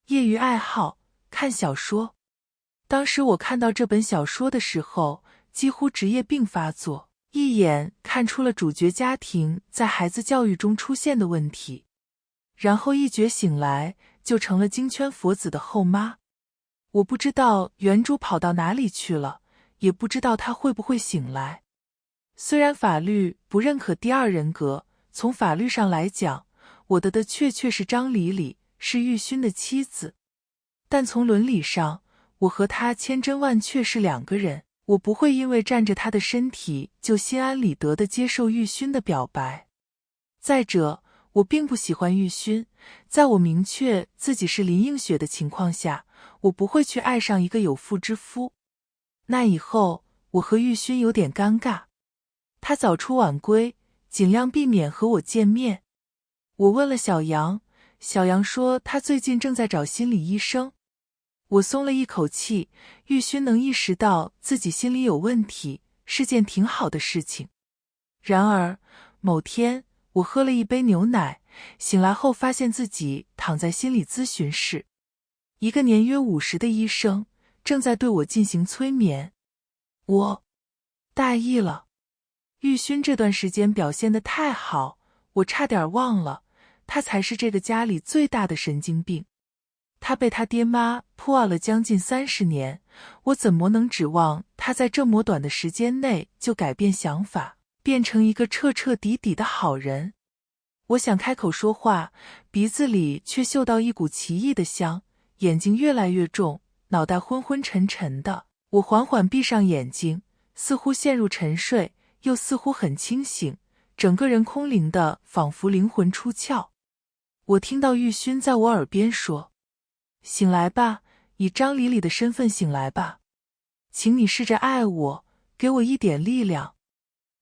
业余爱好看小说。当时我看到这本小说的时候，几乎职业病发作，一眼看出了主角家庭在孩子教育中出现的问题，然后一觉醒来就成了京圈佛子的后妈。我不知道原主跑到哪里去了，也不知道他会不会醒来。虽然法律不认可第二人格，从法律上来讲，我的确是张黎黎，是玉勋的妻子，但从伦理上，我和他千真万确是两个人。我不会因为占着他的身体就心安理得地接受玉勋的表白。再者，我并不喜欢玉勋，在我明确自己是林映雪的情况下，我不会去爱上一个有妇之夫。那以后，我和玉勋有点尴尬。他早出晚归，尽量避免和我见面。我问了小杨，小杨说他最近正在找心理医生。我松了一口气，玉勋能意识到自己心里有问题，是件挺好的事情。然而，某天，我喝了一杯牛奶，醒来后发现自己躺在心理咨询室，一个年约50的医生正在对我进行催眠。我大意了。玉勋这段时间表现得太好，我差点忘了，他才是这个家里最大的神经病。他被他爹妈破案了将近30年，我怎么能指望他在这么短的时间内就改变想法，变成一个彻彻底底的好人？我想开口说话，鼻子里却嗅到一股奇异的香，眼睛越来越重，脑袋昏昏沉沉的。我缓缓闭上眼睛，似乎陷入沉睡，又似乎很清醒，整个人空灵的，仿佛灵魂出窍。我听到玉勋在我耳边说：“醒来吧，以张黎黎的身份醒来吧，请你试着爱我，给我一点力量。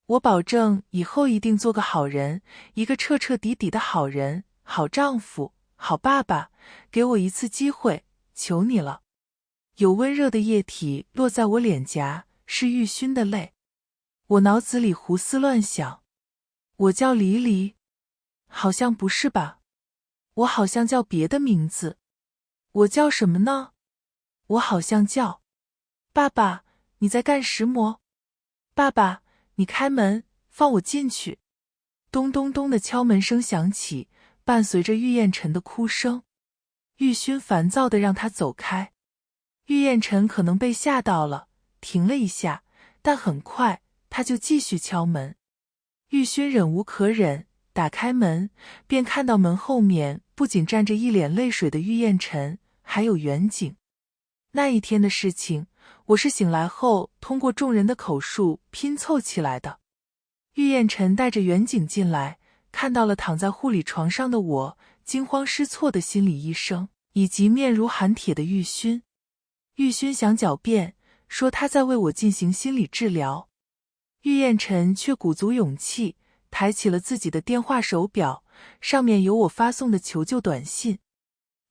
我保证以后一定做个好人，一个彻彻底底的好人，好丈夫，好爸爸，给我一次机会，求你了。”有温热的液体落在我脸颊，是玉勋的泪。我脑子里胡思乱想，我叫黎黎，好像不是吧？我好像叫别的名字。我叫什么呢？我好像叫……爸爸，你在干什么？爸爸，你开门，放我进去。咚咚咚的敲门声响起，伴随着玉燕晨的哭声。玉勋烦躁地让他走开。玉燕晨可能被吓到了，停了一下，但很快他就继续敲门。玉勋忍无可忍，打开门，便看到门后面不仅站着一脸泪水的玉燕晨，还有远景。那一天的事情，我是醒来后通过众人的口述拼凑起来的。玉燕晨带着远景进来，看到了躺在护理床上的我，惊慌失措的心理医生，以及面如寒铁的玉勋。玉勋想狡辩，说他在为我进行心理治疗。玉燕晨却鼓足勇气，抬起了自己的电话手表，上面有我发送的求救短信。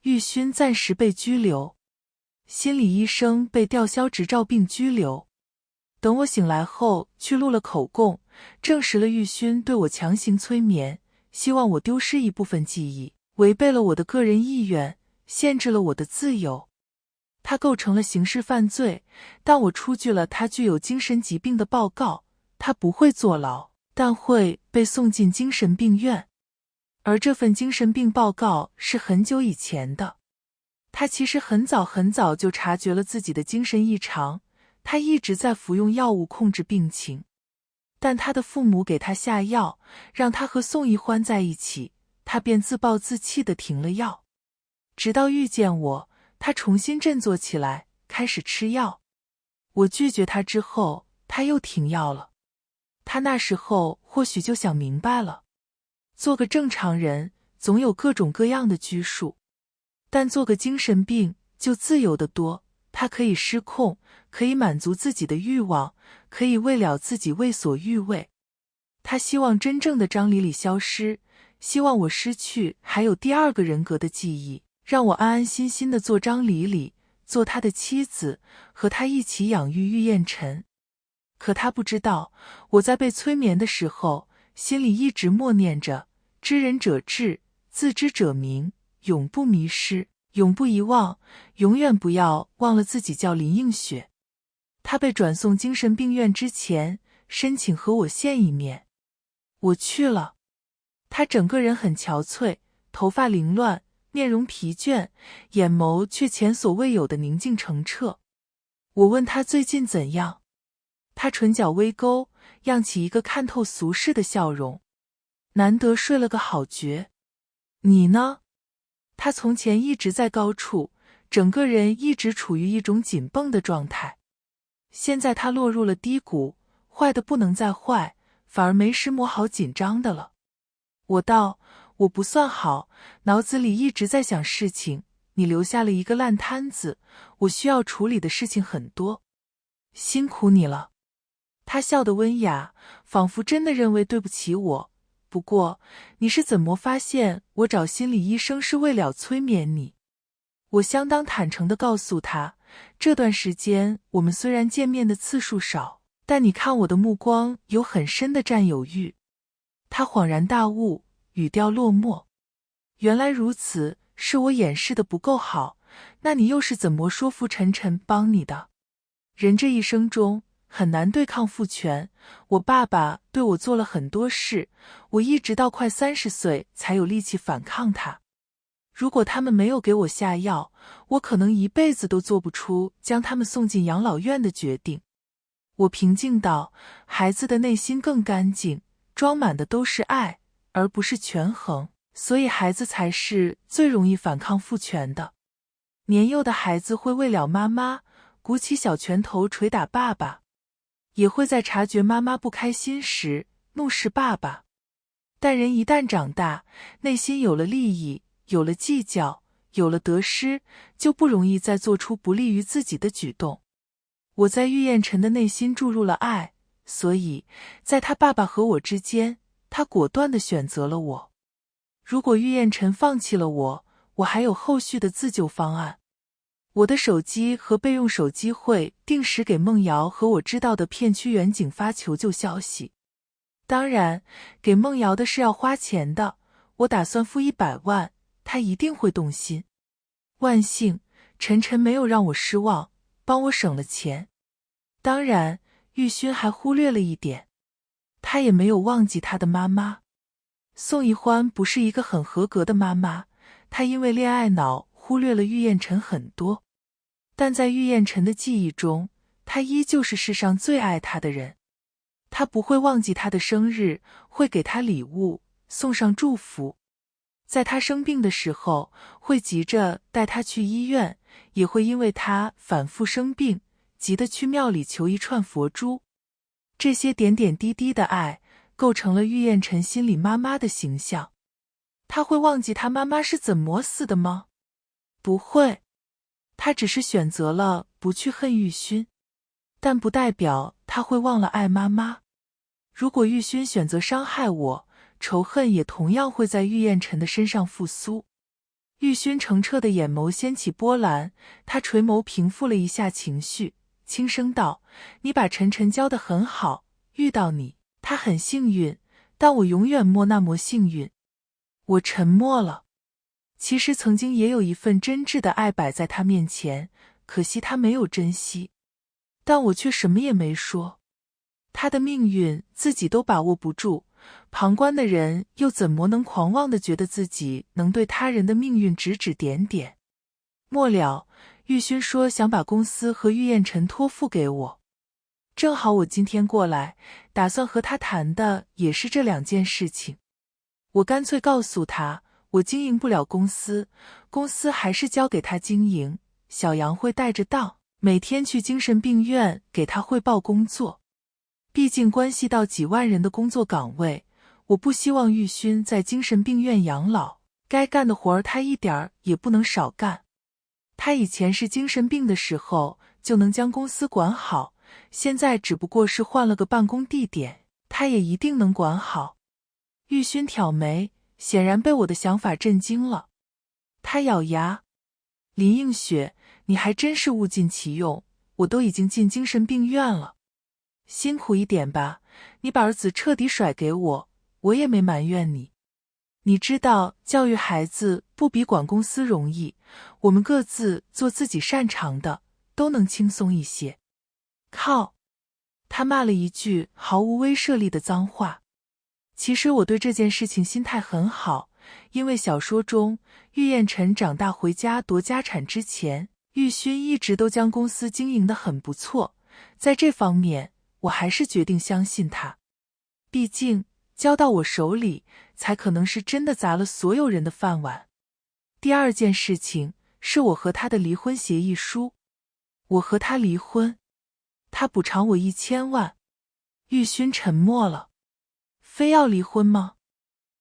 玉勋暂时被拘留，心理医生被吊销执照并拘留。等我醒来后去录了口供，证实了玉勋对我强行催眠，希望我丢失一部分记忆，违背了我的个人意愿，限制了我的自由。他构成了刑事犯罪，但我出具了他具有精神疾病的报告，他不会坐牢，但会被送进精神病院。而这份精神病报告是很久以前的。他其实很早就察觉了自己的精神异常，他一直在服用药物控制病情。但他的父母给他下药，让他和宋一欢在一起，他便自暴自弃地停了药。直到遇见我，他重新振作起来，开始吃药。我拒绝他之后，他又停药了。他那时候或许就想明白了，做个正常人总有各种各样的拘束，但做个精神病就自由得多。他可以失控，可以满足自己的欲望，可以为了自己为所欲为。他希望真正的张李李消失，希望我失去还有第二个人格的记忆，让我安安心心地做张李李，做他的妻子，和他一起养育玉燕晨。可他不知道，我在被催眠的时候，心里一直默念着知人者智，自知者明，永不迷失，永不遗忘，永远不要忘了自己叫林映雪。他被转送精神病院之前，申请和我见一面。我去了。他整个人很憔悴，头发凌乱，面容疲倦，眼眸却前所未有的宁静澄澈。我问他最近怎样，他唇角微勾，漾起一个看透俗世的笑容。难得睡了个好觉。你呢？他从前一直在高处，整个人一直处于一种紧绷的状态。现在他落入了低谷，坏的不能再坏，反而没时磨好紧张的了。我道，我不算好，脑子里一直在想事情，你留下了一个烂摊子，我需要处理的事情很多。辛苦你了。他笑得温雅，仿佛真的认为对不起我。不过，你是怎么发现我找心理医生是为了催眠你？我相当坦诚地告诉他，这段时间我们虽然见面的次数少，但你看我的目光有很深的占有欲。他恍然大悟，语调落寞。原来如此，是我掩饰的不够好，那你又是怎么说服晨晨帮你的？人这一生中很难对抗父权，我爸爸对我做了很多事，我一直到快30岁才有力气反抗他。如果他们没有给我下药，我可能一辈子都做不出将他们送进养老院的决定。我平静道，孩子的内心更干净，装满的都是爱，而不是权衡，所以孩子才是最容易反抗父权的。年幼的孩子会为了妈妈鼓起小拳头捶打爸爸，也会在察觉妈妈不开心时怒视爸爸。但人一旦长大，内心有了利益，有了计较，有了得失，就不容易再做出不利于自己的举动。我在玉燕晨的内心注入了爱，所以在他爸爸和我之间，他果断地选择了我。如果玉燕晨放弃了我，我还有后续的自救方案。我的手机和备用手机会定时给梦瑶和我知道的片区员警发求救消息。当然，给梦瑶的是要花钱的，我打算付100万，他一定会动心。万幸，晨晨没有让我失望，帮我省了钱。当然，玉勋还忽略了一点，他也没有忘记他的妈妈。宋一欢不是一个很合格的妈妈，她因为恋爱脑忽略了玉燕晨很多。但在玉燕晨的记忆中，她依旧是世上最爱她的人。她不会忘记她的生日，会给她礼物，送上祝福。在她生病的时候，会急着带她去医院，也会因为她反复生病，急得去庙里求一串佛珠。这些点点滴滴的爱，构成了玉燕晨心里妈妈的形象。她会忘记她妈妈是怎么死的吗？不会。他只是选择了不去恨玉勋，但不代表他会忘了爱妈妈。如果玉勋选择伤害我，仇恨也同样会在玉燕晨的身上复苏。玉勋澄澈的眼眸掀起波澜，他垂眸平复了一下情绪，轻声道：“你把晨晨教得很好，遇到你，他很幸运，但我永远莫那么幸运。”我沉默了。其实曾经也有一份真挚的爱摆在他面前，可惜他没有珍惜。但我却什么也没说。他的命运自己都把握不住，旁观的人又怎么能狂妄地觉得自己能对他人的命运指指点点？末了，玉勋说想把公司和玉燕晨托付给我。正好我今天过来，打算和他谈的也是这2件事情。我干脆告诉他，我经营不了公司，公司还是交给他经营，小杨会带着档，每天去精神病院给他汇报工作。毕竟关系到几万人的工作岗位，我不希望玉勋在精神病院养老，该干的活儿他一点儿也不能少干。他以前是精神病的时候就能将公司管好，现在只不过是换了个办公地点，他也一定能管好。玉勋挑眉，显然被我的想法震惊了。他咬牙：林映雪，你还真是物尽其用，我都已经进精神病院了。辛苦一点吧，你把儿子彻底甩给我，我也没埋怨你。你知道教育孩子不比管公司容易，我们各自做自己擅长的，都能轻松一些。靠！他骂了一句毫无威慑力的脏话。其实我对这件事情心态很好，因为小说中玉燕晨长大回家夺家产之前，玉勋一直都将公司经营得很不错，在这方面我还是决定相信他。毕竟交到我手里，才可能是真的砸了所有人的饭碗。第2件事情是我和他的离婚协议书。我和他离婚，他补偿我1000万。玉勋沉默了。非要离婚吗？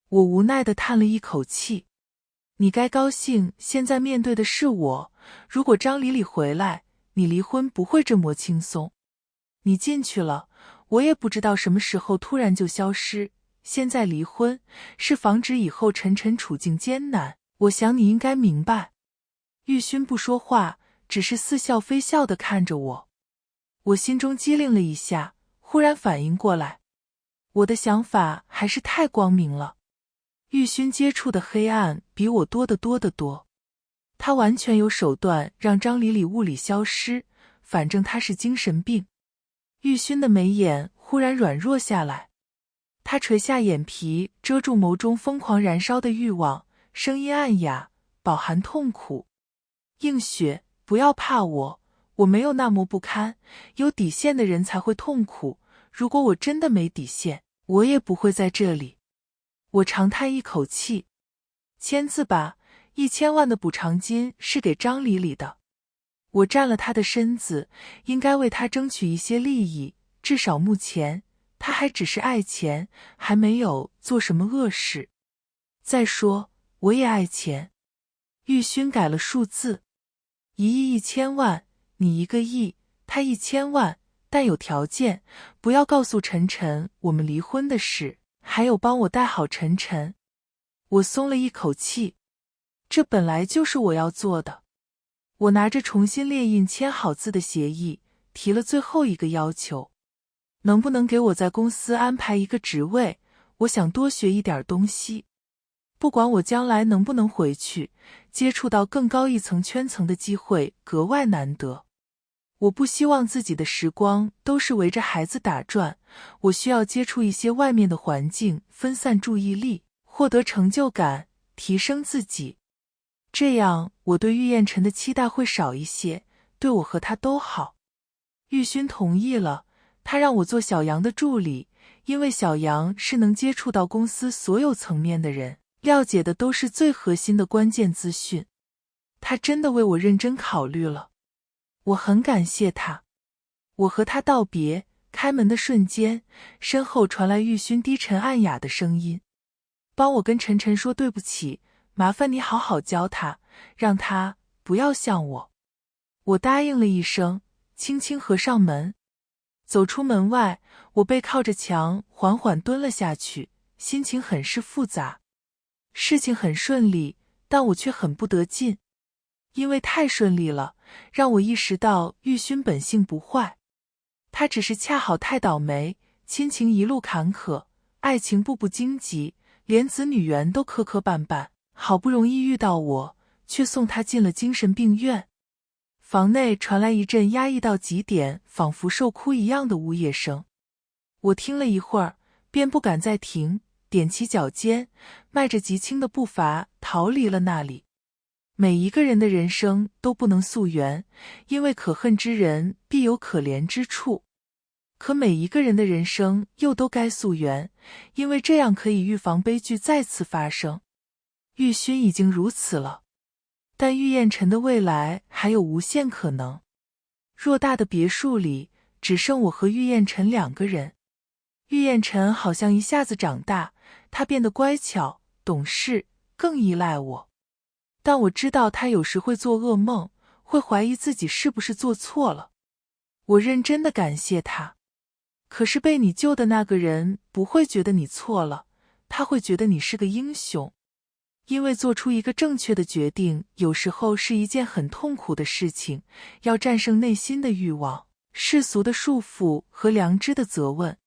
我无奈地叹了一口气。你该高兴，现在面对的是我，如果张理理回来，你离婚不会这么轻松。你进去了，我也不知道什么时候突然就消失，现在离婚是防止以后晨晨处境艰难，我想你应该明白。玉勋不说话，只是似笑非笑地看着我。我心中机灵了一下，忽然反应过来，我的想法还是太光明了。玉勋接触的黑暗比我多得多得多，他完全有手段让张理理物理消失，反正他是精神病。玉勋的眉眼忽然软弱下来，他垂下眼皮，遮住眸中疯狂燃烧的欲望，声音暗哑，饱含痛苦。映雪，不要怕我，我没有那么不堪，有底线的人才会痛苦，如果我真的没底线，我也不会在这里。我长叹一口气，签字吧，1000万的补偿金是给张理理的。我占了他的身子，应该为他争取一些利益，至少目前他还只是爱钱，还没有做什么恶事。再说，我也爱钱。玉勋改了数字，1亿1000万，你1个亿，他1000万，但有条件，不要告诉晨晨我们离婚的事，还有帮我带好晨晨。我松了一口气，这本来就是我要做的。我拿着重新列印签好字的协议，提了最后一个要求，能不能给我在公司安排一个职位？我想多学一点东西。不管我将来能不能回去，接触到更高一层圈层的机会格外难得。我不希望自己的时光都是围着孩子打转，我需要接触一些外面的环境，分散注意力，获得成就感，提升自己。这样我对玉燕晨的期待会少一些，对我和他都好。玉勋同意了，他让我做小杨的助理，因为小杨是能接触到公司所有层面的人，了解的都是最核心的关键资讯。他真的为我认真考虑了，我很感谢他。我和他道别，开门的瞬间，身后传来玉勋低沉暗哑的声音：帮我跟晨晨说对不起，麻烦你好好教他，让他不要像我。我答应了一声，轻轻合上门。走出门外，我背靠着墙，缓缓蹲了下去，心情很是复杂。事情很顺利，但我却很不得劲。因为太顺利了，让我意识到玉勋本性不坏。他只是恰好太倒霉，亲情一路坎坷，爱情步步荆棘，连子女缘都磕磕绊绊，好不容易遇到我，却送他进了精神病院。房内传来一阵压抑到极点，仿佛受哭一样的呜咽声。我听了一会儿，便不敢再停，踮起脚尖，迈着极轻的步伐逃离了那里。每一个人的人生都不能溯源，因为可恨之人必有可怜之处。可每一个人的人生又都该溯源，因为这样可以预防悲剧再次发生。玉勋已经如此了，但玉燕尘的未来还有无限可能。偌大的别墅里，只剩我和玉燕尘2个人。玉燕尘好像一下子长大，她变得乖巧、懂事，更依赖我。但我知道她有时会做噩梦，会怀疑自己是不是做错了。我认真的感谢她。可是被你救的那个人不会觉得你错了，他会觉得你是个英雄。因为做出一个正确的决定，有时候是一件很痛苦的事情，要战胜内心的欲望、世俗的束缚和良知的责问。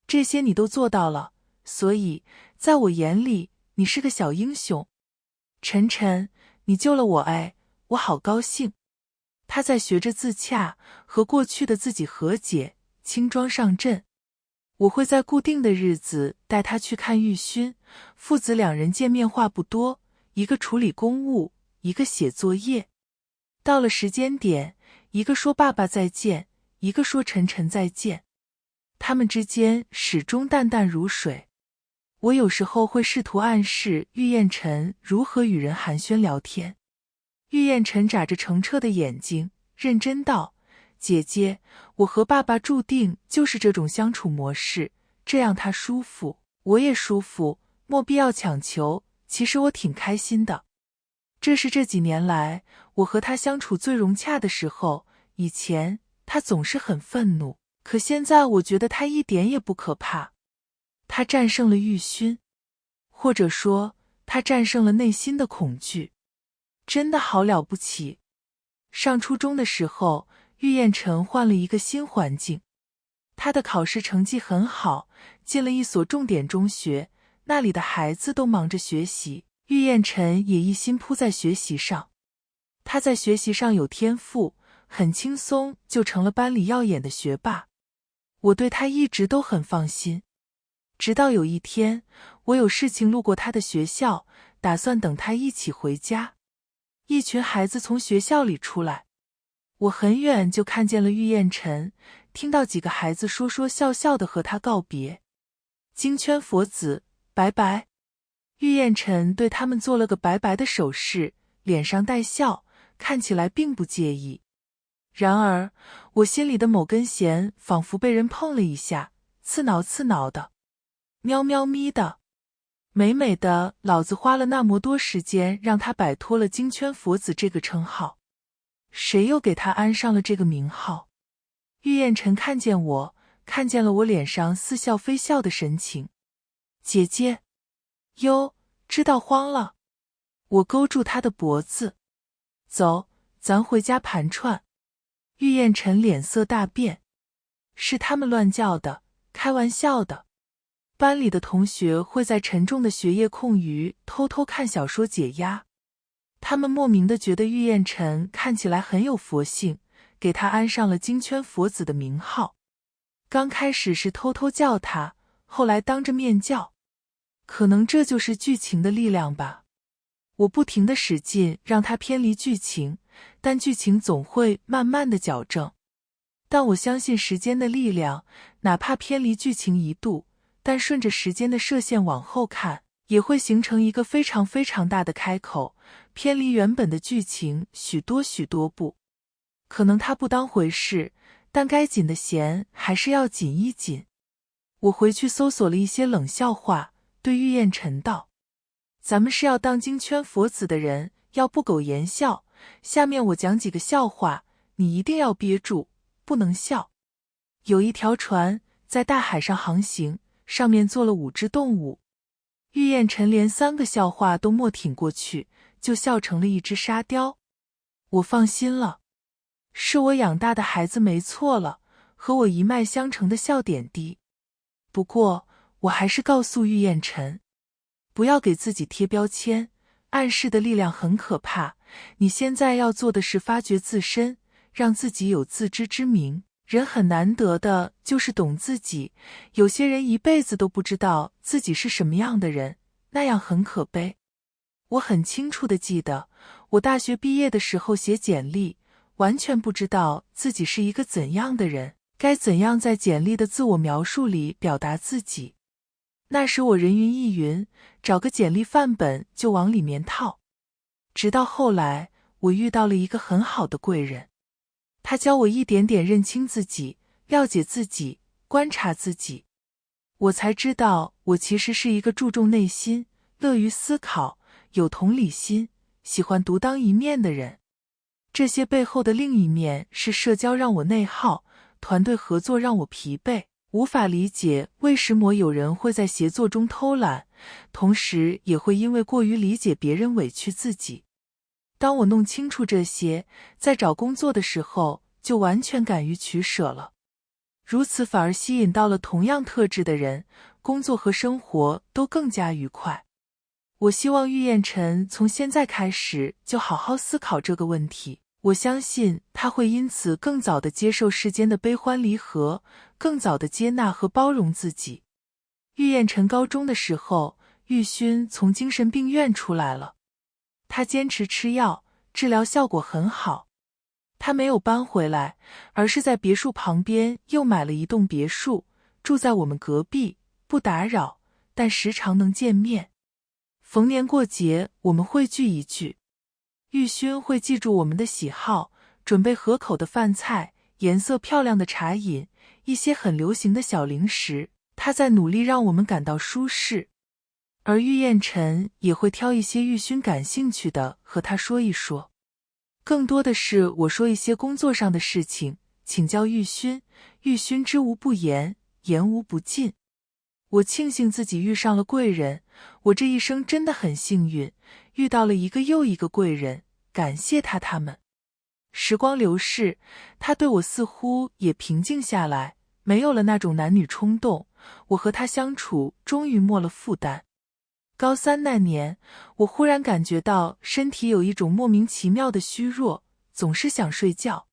这些你都做到了，所以在我眼里，你是个小英雄。晨晨，你救了我，哎，我好高兴。他在学着自洽，和过去的自己和解，轻装上阵。我会在固定的日子带他去看玉勋，父子2人见面话不多，一个处理公务，一个写作业。到了时间点，一个说爸爸再见，一个说晨晨再见。他们之间始终淡淡如水。我有时候会试图暗示玉燕尘如何与人寒暄聊天。玉燕尘眨着澄澈的眼睛，认真道：姐姐，我和爸爸注定就是这种相处模式，这样他舒服，我也舒服，莫必要强求，其实我挺开心的。这是这几年来我和他相处最融洽的时候，以前他总是很愤怒，可现在我觉得他一点也不可怕。他战胜了玉勋，或者说他战胜了内心的恐惧，真的好了不起。上初中的时候，玉燕尘换了一个新环境，他的考试成绩很好，进了一所重点中学，那里的孩子都忙着学习，玉燕尘也一心扑在学习上。他在学习上有天赋，很轻松就成了班里耀眼的学霸。我对他一直都很放心，直到有一天，我有事情路过他的学校，打算等他一起回家。一群孩子从学校里出来，我很远就看见了玉燕尘，听到几个孩子说说笑笑的和他告别。金圈佛子，拜拜。玉燕尘对他们做了个拜拜的手势，脸上带笑，看起来并不介意。然而，我心里的某根弦仿佛被人碰了一下，刺挠刺挠的。喵喵咪的，美美的，老子花了那么多时间让他摆脱了金圈佛子这个称号，谁又给他安上了这个名号？玉燕尘看见我，看见了我脸上似笑非笑的神情。姐姐，哟，知道慌了。我勾住他的脖子，走，咱回家盘串。玉燕尘脸色大变，是他们乱叫的，开玩笑的。班里的同学会在沉重的学业空余偷偷看小说解压，他们莫名的觉得玉燕尘看起来很有佛性，给他安上了金圈佛子的名号。刚开始是偷偷叫他，后来当着面叫，可能这就是剧情的力量吧。我不停地使劲让他偏离剧情，但剧情总会慢慢的矫正。但我相信时间的力量，哪怕偏离剧情1度，但顺着时间的射线往后看，也会形成一个非常非常大的开口，偏离原本的剧情许多许多步。可能他不当回事，但该紧的弦还是要紧一紧。我回去搜索了一些冷笑话，对玉燕尘道：咱们是要当金圈佛子的人，要不苟言笑。下面我讲几个笑话，你一定要憋住，不能笑。有一条船在大海上航行，上面坐了5只动物。玉燕尘连3个笑话都默挺过去，就笑成了一只沙雕。我放心了，是我养大的孩子没错了，和我一脉相承的笑点低。不过我还是告诉玉燕尘，不要给自己贴标签，暗示的力量很可怕。你现在要做的是发掘自身，让自己有自知之明。人很难得的就是懂自己，有些人一辈子都不知道自己是什么样的人，那样很可悲。我很清楚地记得，我大学毕业的时候写简历，完全不知道自己是一个怎样的人，该怎样在简历的自我描述里表达自己。那时我人云亦云，找个简历范本就往里面套。直到后来，我遇到了一个很好的贵人，他教我一点点认清自己，了解自己，观察自己。我才知道，我其实是一个注重内心、乐于思考、有同理心、喜欢独当一面的人。这些背后的另一面是社交让我内耗，团队合作让我疲惫，无法理解为什么有人会在协作中偷懒，同时也会因为过于理解别人委屈自己。当我弄清楚这些，在找工作的时候就完全敢于取舍了。如此反而吸引到了同样特质的人，工作和生活都更加愉快。我希望玉燕晨从现在开始就好好思考这个问题，我相信他会因此更早地接受世间的悲欢离合，更早地接纳和包容自己。玉燕晨高中的时候，玉勋从精神病院出来了，他坚持吃药，治疗效果很好。他没有搬回来，而是在别墅旁边又买了一栋别墅，住在我们隔壁，不打扰，但时常能见面。逢年过节我们会聚一聚，玉勋会记住我们的喜好，准备合口的饭菜，颜色漂亮的茶饮，一些很流行的小零食，他在努力让我们感到舒适。而玉燕晨也会挑一些玉勋感兴趣的和他说一说，更多的是我说一些工作上的事情，请教玉勋，玉勋知无不言，言无不尽。我庆幸自己遇上了贵人，我这一生真的很幸运，遇到了一个又一个贵人，感谢他们。时光流逝，他对我似乎也平静下来，没有了那种男女冲动，我和他相处终于没了负担。高三那年，我忽然感觉到身体有一种莫名其妙的虚弱，总是想睡觉。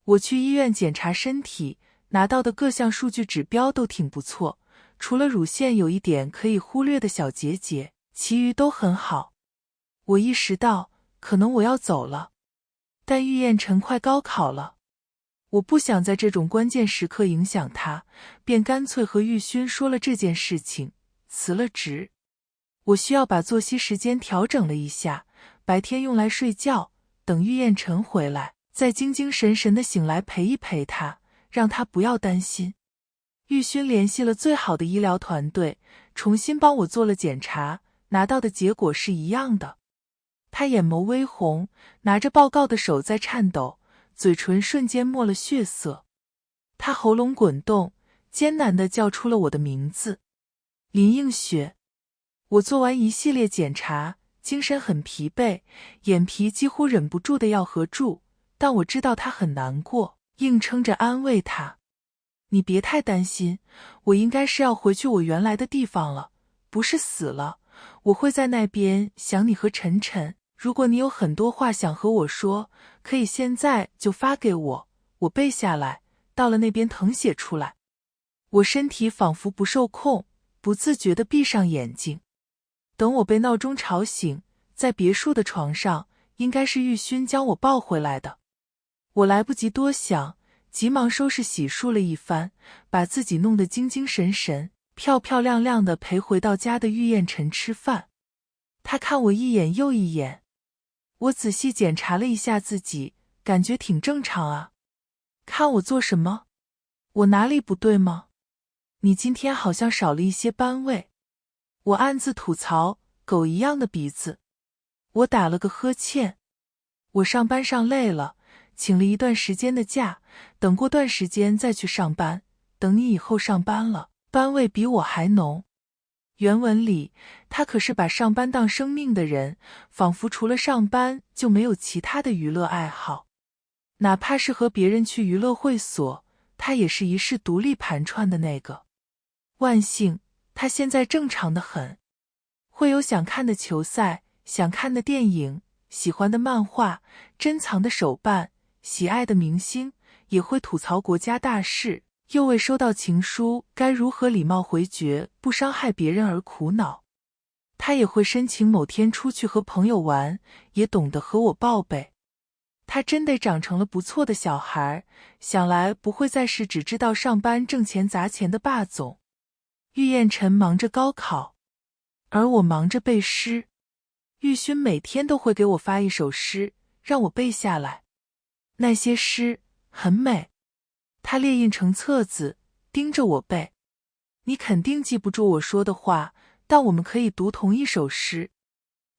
我去医院检查身体，拿到的各项数据指标都挺不错，除了乳腺有一点可以忽略的小结节，其余都很好。我意识到，可能我要走了。但玉燕晨快高考了，我不想在这种关键时刻影响他，便干脆和玉勋说了这件事情，辞了职。我需要把作息时间调整了一下，白天用来睡觉，等玉燕晨回来，再精精神神的醒来陪一陪他，让他不要担心。玉勋联系了最好的医疗团队，重新帮我做了检查，拿到的结果是一样的。他眼眸微红，拿着报告的手在颤抖，嘴唇瞬间没了血色。他喉咙滚动，艰难地叫出了我的名字，林映雪。我做完一系列检查，精神很疲惫，眼皮几乎忍不住的要合住，但我知道他很难过，硬撑着安慰他。你别太担心，我应该是要回去我原来的地方了，不是死了，我会在那边想你和晨晨，如果你有很多话想和我说，可以现在就发给我，我背下来，到了那边誊写出来。我身体仿佛不受控，不自觉地闭上眼睛。等我被闹钟吵醒，在别墅的床上，应该是玉勋将我抱回来的。我来不及多想，急忙收拾洗漱了一番，把自己弄得精精神神、漂漂亮亮的陪回到家的玉燕晨吃饭。他看我一眼又一眼。我仔细检查了一下自己，感觉挺正常啊。看我做什么？我哪里不对吗？你今天好像少了一些斑味。我暗自吐槽，狗一样的鼻子。我打了个呵欠。我上班上累了，请了一段时间的假，等过段时间再去上班。等你以后上班了，斑味比我还浓。原文里，他可是把上班当生命的人，仿佛除了上班就没有其他的娱乐爱好。哪怕是和别人去娱乐会所，他也是一世独立盘串的那个。万幸，他现在正常得很。会有想看的球赛，想看的电影、喜欢的漫画、珍藏的手办、喜爱的明星，也会吐槽国家大事，又为收到情书该如何礼貌回绝不伤害别人而苦恼。他也会申请某天出去和朋友玩，也懂得和我报备。他真得长成了不错的小孩，想来不会再是只知道上班挣钱砸钱的霸总。玉燕晨忙着高考，而我忙着背诗。玉勋每天都会给我发一首诗，让我背下来。那些诗很美，他列印成册子，盯着我背。你肯定记不住我说的话，但我们可以读同一首诗。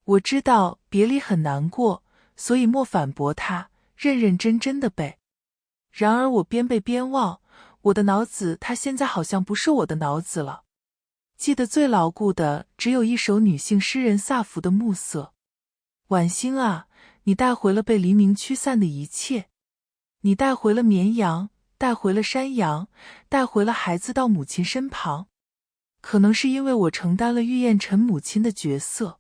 我知道别离很难过，所以莫反驳他，认认真真的背。然而我边背边忘，我的脑子它现在好像不是我的脑子了。记得最牢固的只有一首女性诗人萨福的《暮色》。晚星啊，你带回了被黎明驱散的一切，你带回了绵羊，带回了山羊，带回了孩子到母亲身旁。可能是因为我承担了玉燕晨母亲的角色，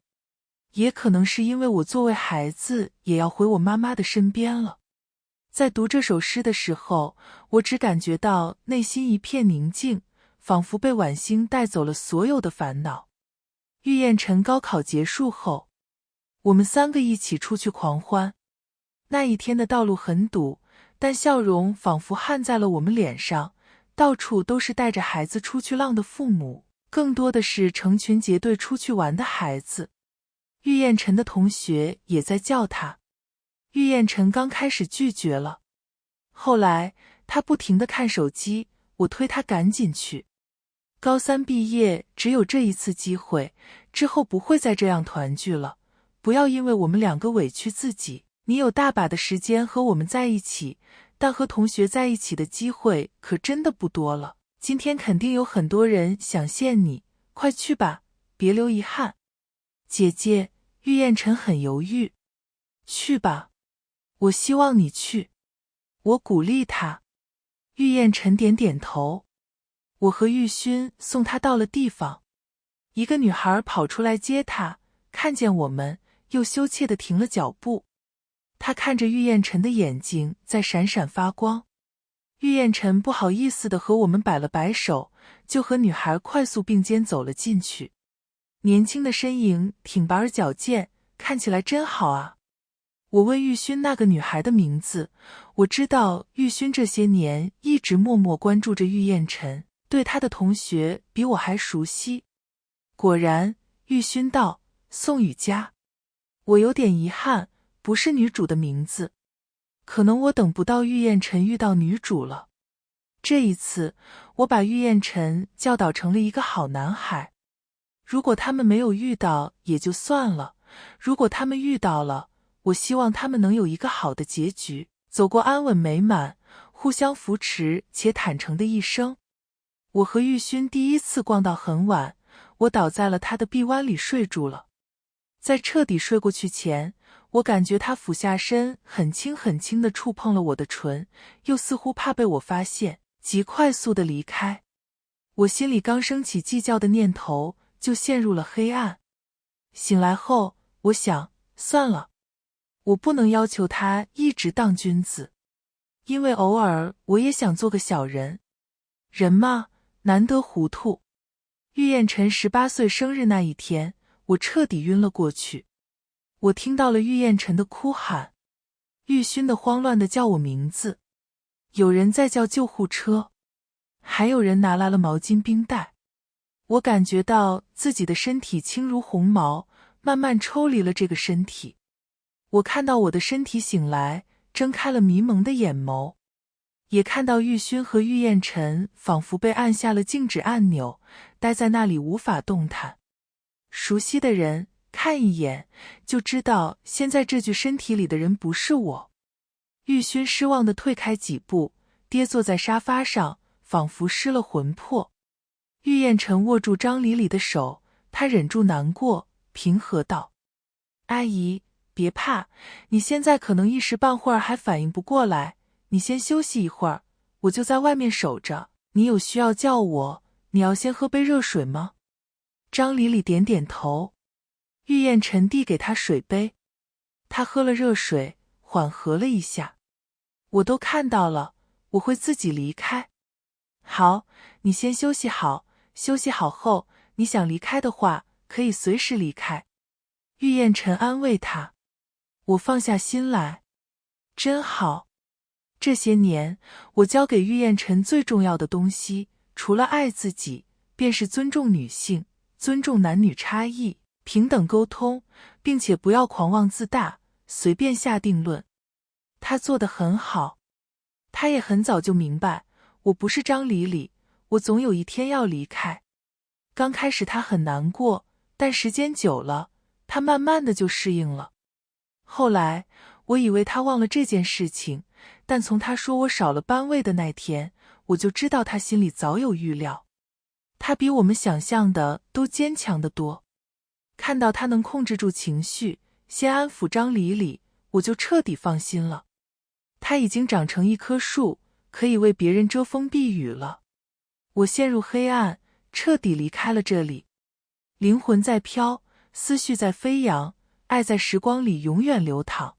也可能是因为我作为孩子也要回我妈妈的身边了。在读这首诗的时候，我只感觉到内心一片宁静，仿佛被晚星带走了所有的烦恼。玉燕晨高考结束后，我们3个一起出去狂欢。那一天的道路很堵，但笑容仿佛焊在了我们脸上，到处都是带着孩子出去浪的父母，更多的是成群结队出去玩的孩子。玉燕晨的同学也在叫他。玉燕晨刚开始拒绝了，后来他不停地看手机，我推他赶紧去。高3毕业只有这一次机会，之后不会再这样团聚了。不要因为我们2个委屈自己，你有大把的时间和我们在一起，但和同学在一起的机会可真的不多了。今天肯定有很多人想见你，快去吧，别留遗憾。姐姐，玉燕晨很犹豫。去吧，我希望你去。我鼓励他。玉燕晨点点头。我和玉勋送他到了地方，一个女孩跑出来接他，看见我们，又羞怯地停了脚步。她看着玉燕晨的眼睛在闪闪发光。玉燕晨不好意思地和我们摆了摆手，就和女孩快速并肩走了进去。年轻的身影挺拔而矫健，看起来真好啊。我问玉勋那个女孩的名字，我知道玉勋这些年一直默默关注着玉燕晨，对他的同学比我还熟悉。果然，玉勋道：宋雨佳。我有点遗憾，不是女主的名字。可能我等不到玉燕晨遇到女主了。这一次，我把玉燕晨教导成了一个好男孩。如果他们没有遇到也就算了，如果他们遇到了，我希望他们能有一个好的结局，走过安稳美满、互相扶持且坦诚的一生。我和玉勋第一次逛到很晚，我倒在了他的臂弯里睡住了。在彻底睡过去前，我感觉他俯下身很轻很轻地触碰了我的唇，又似乎怕被我发现，极快速地离开。我心里刚升起计较的念头，就陷入了黑暗。醒来后，我想，算了，我不能要求他一直当君子，因为偶尔我也想做个小人。人嘛，难得糊涂。玉燕晨18岁生日那一天，我彻底晕了过去。我听到了玉燕晨的哭喊，玉勋的慌乱地叫我名字，有人在叫救护车，还有人拿来了毛巾冰袋。我感觉到自己的身体轻如鸿毛，慢慢抽离了这个身体。我看到我的身体醒来，睁开了迷蒙的眼眸，也看到玉勋和玉燕晨仿佛被按下了静止按钮，待在那里无法动弹。熟悉的人，看一眼就知道现在这具身体里的人不是我。玉勋失望地退开几步，跌坐在沙发上，仿佛失了魂魄。玉燕晨握住张黎黎的手，她忍住难过，平和道：阿姨，别怕，你现在可能一时半会儿还反应不过来，你先休息一会儿，我就在外面守着，你有需要叫我。你要先喝杯热水吗？张黎黎点点头。玉燕晨递给他水杯，他喝了热水，缓和了一下。我都看到了，我会自己离开。好，你先休息好，休息好后，你想离开的话，可以随时离开。玉燕晨安慰他。我放下心来。真好。这些年，我教给玉燕晨最重要的东西，除了爱自己，便是尊重女性，尊重男女差异，平等沟通，并且不要狂妄自大，随便下定论。他做得很好。他也很早就明白，我不是张李李，我总有一天要离开。刚开始他很难过，但时间久了，他慢慢的就适应了。后来，我以为他忘了这件事情，但从他说我少了班位的那天，我就知道他心里早有预料。他比我们想象的都坚强得多。看到他能控制住情绪，先安抚张李李，我就彻底放心了。他已经长成一棵树，可以为别人遮风避雨了。我陷入黑暗，彻底离开了这里。灵魂在飘，思绪在飞扬，爱在时光里永远流淌。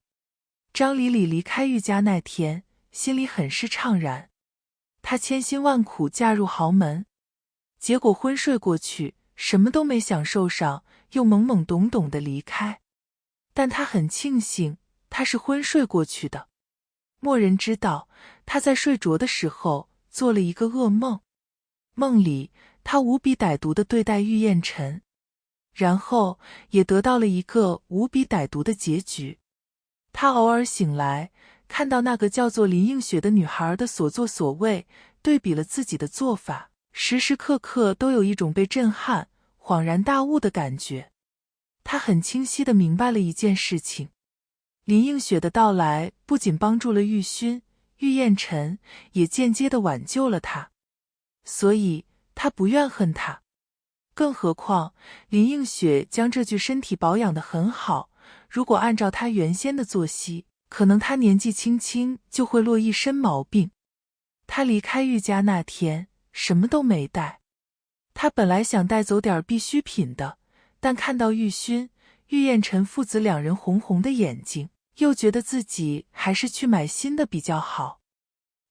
张李李离开玉家那天，心里很是怅然。她千辛万苦嫁入豪门，结果昏睡过去，什么都没享受上，又懵懵懂懂地离开。但她很庆幸，她是昏睡过去的。蓦人知道，她在睡着的时候做了一个噩梦，梦里她无比歹毒地对待玉燕晨，然后也得到了一个无比歹毒的结局。她偶尔醒来，看到那个叫做林映雪的女孩的所作所为，对比了自己的做法，时时刻刻都有一种被震撼、恍然大悟的感觉。她很清晰地明白了一件事情。林映雪的到来不仅帮助了玉勋、玉燕晨，也间接地挽救了他，所以他不怨恨他。更何况林映雪将这具身体保养得很好，如果按照他原先的作息，可能他年纪轻轻就会落一身毛病。他离开玉家那天，什么都没带。他本来想带走点必需品的，但看到玉勋、玉燕晨父子两人红红的眼睛，又觉得自己还是去买新的比较好。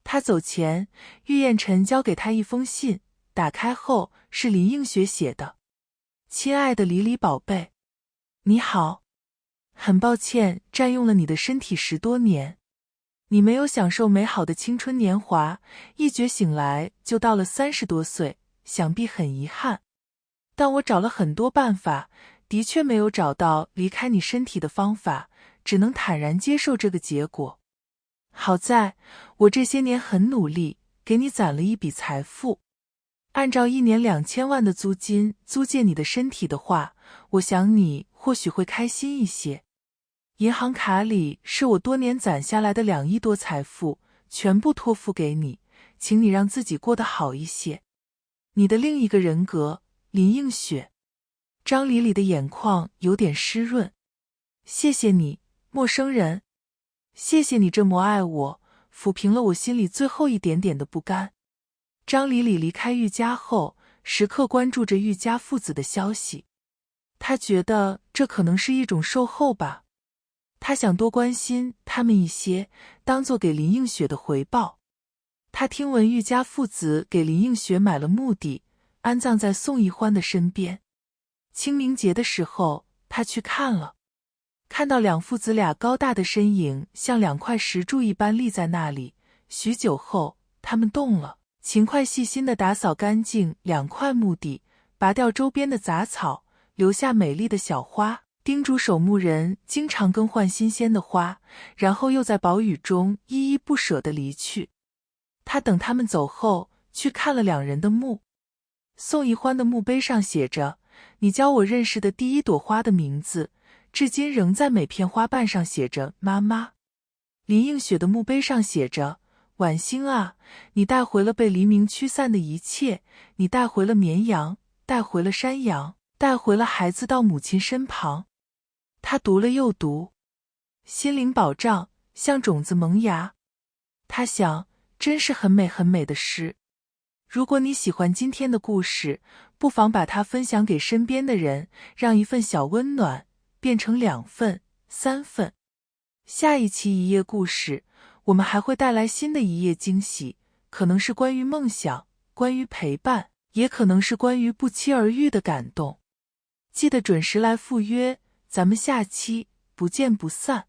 他走前，玉燕晨交给他一封信，打开后是林映雪写的：亲爱的李李宝贝，你好，很抱歉占用了你的身体10多年，你没有享受美好的青春年华，一觉醒来就到了30多岁，想必很遗憾。但我找了很多办法，的确没有找到离开你身体的方法，只能坦然接受这个结果。好在我这些年很努力，给你攒了一笔财富。按照1年2000万的租金租借你的身体的话，我想你或许会开心一些。银行卡里是我多年攒下来的2亿多财富，全部托付给你，请你让自己过得好一些。你的另一个人格，林映雪。张李李的眼眶有点湿润。谢谢你，陌生人。谢谢你这么爱我，抚平了我心里最后一点点的不甘。张李李离开玉家后，时刻关注着玉家父子的消息。他觉得这可能是一种售后吧。他想多关心他们一些，当做给林映雪的回报。他听闻玉家父子给林映雪买了墓地，安葬在宋奕欢的身边。清明节的时候，他去看了，看到两父子俩高大的身影像2块石柱一般立在那里。许久后，他们动了，勤快细心地打扫干净2块墓地，拔掉周边的杂草，留下美丽的小花，叮嘱守墓人经常更换新鲜的花，然后又在薄雨中依依不舍地离去。他等他们走后，去看了2人的墓。宋奕欢的墓碑上写着：你教我认识的第一朵花的名字，至今仍在每片花瓣上写着妈妈。林映雪的墓碑上写着：晚星啊，你带回了被黎明驱散的一切，你带回了绵羊，带回了山羊，带回了孩子到母亲身旁。他读了又读，心灵饱胀，像种子萌芽。他想，真是很美很美的诗。如果你喜欢今天的故事，不妨把它分享给身边的人，让一份小温暖变成2份、3份。下一期一页故事，我们还会带来新的一页惊喜，可能是关于梦想，关于陪伴，也可能是关于不期而遇的感动。记得准时来赴约，咱们下期不见不散。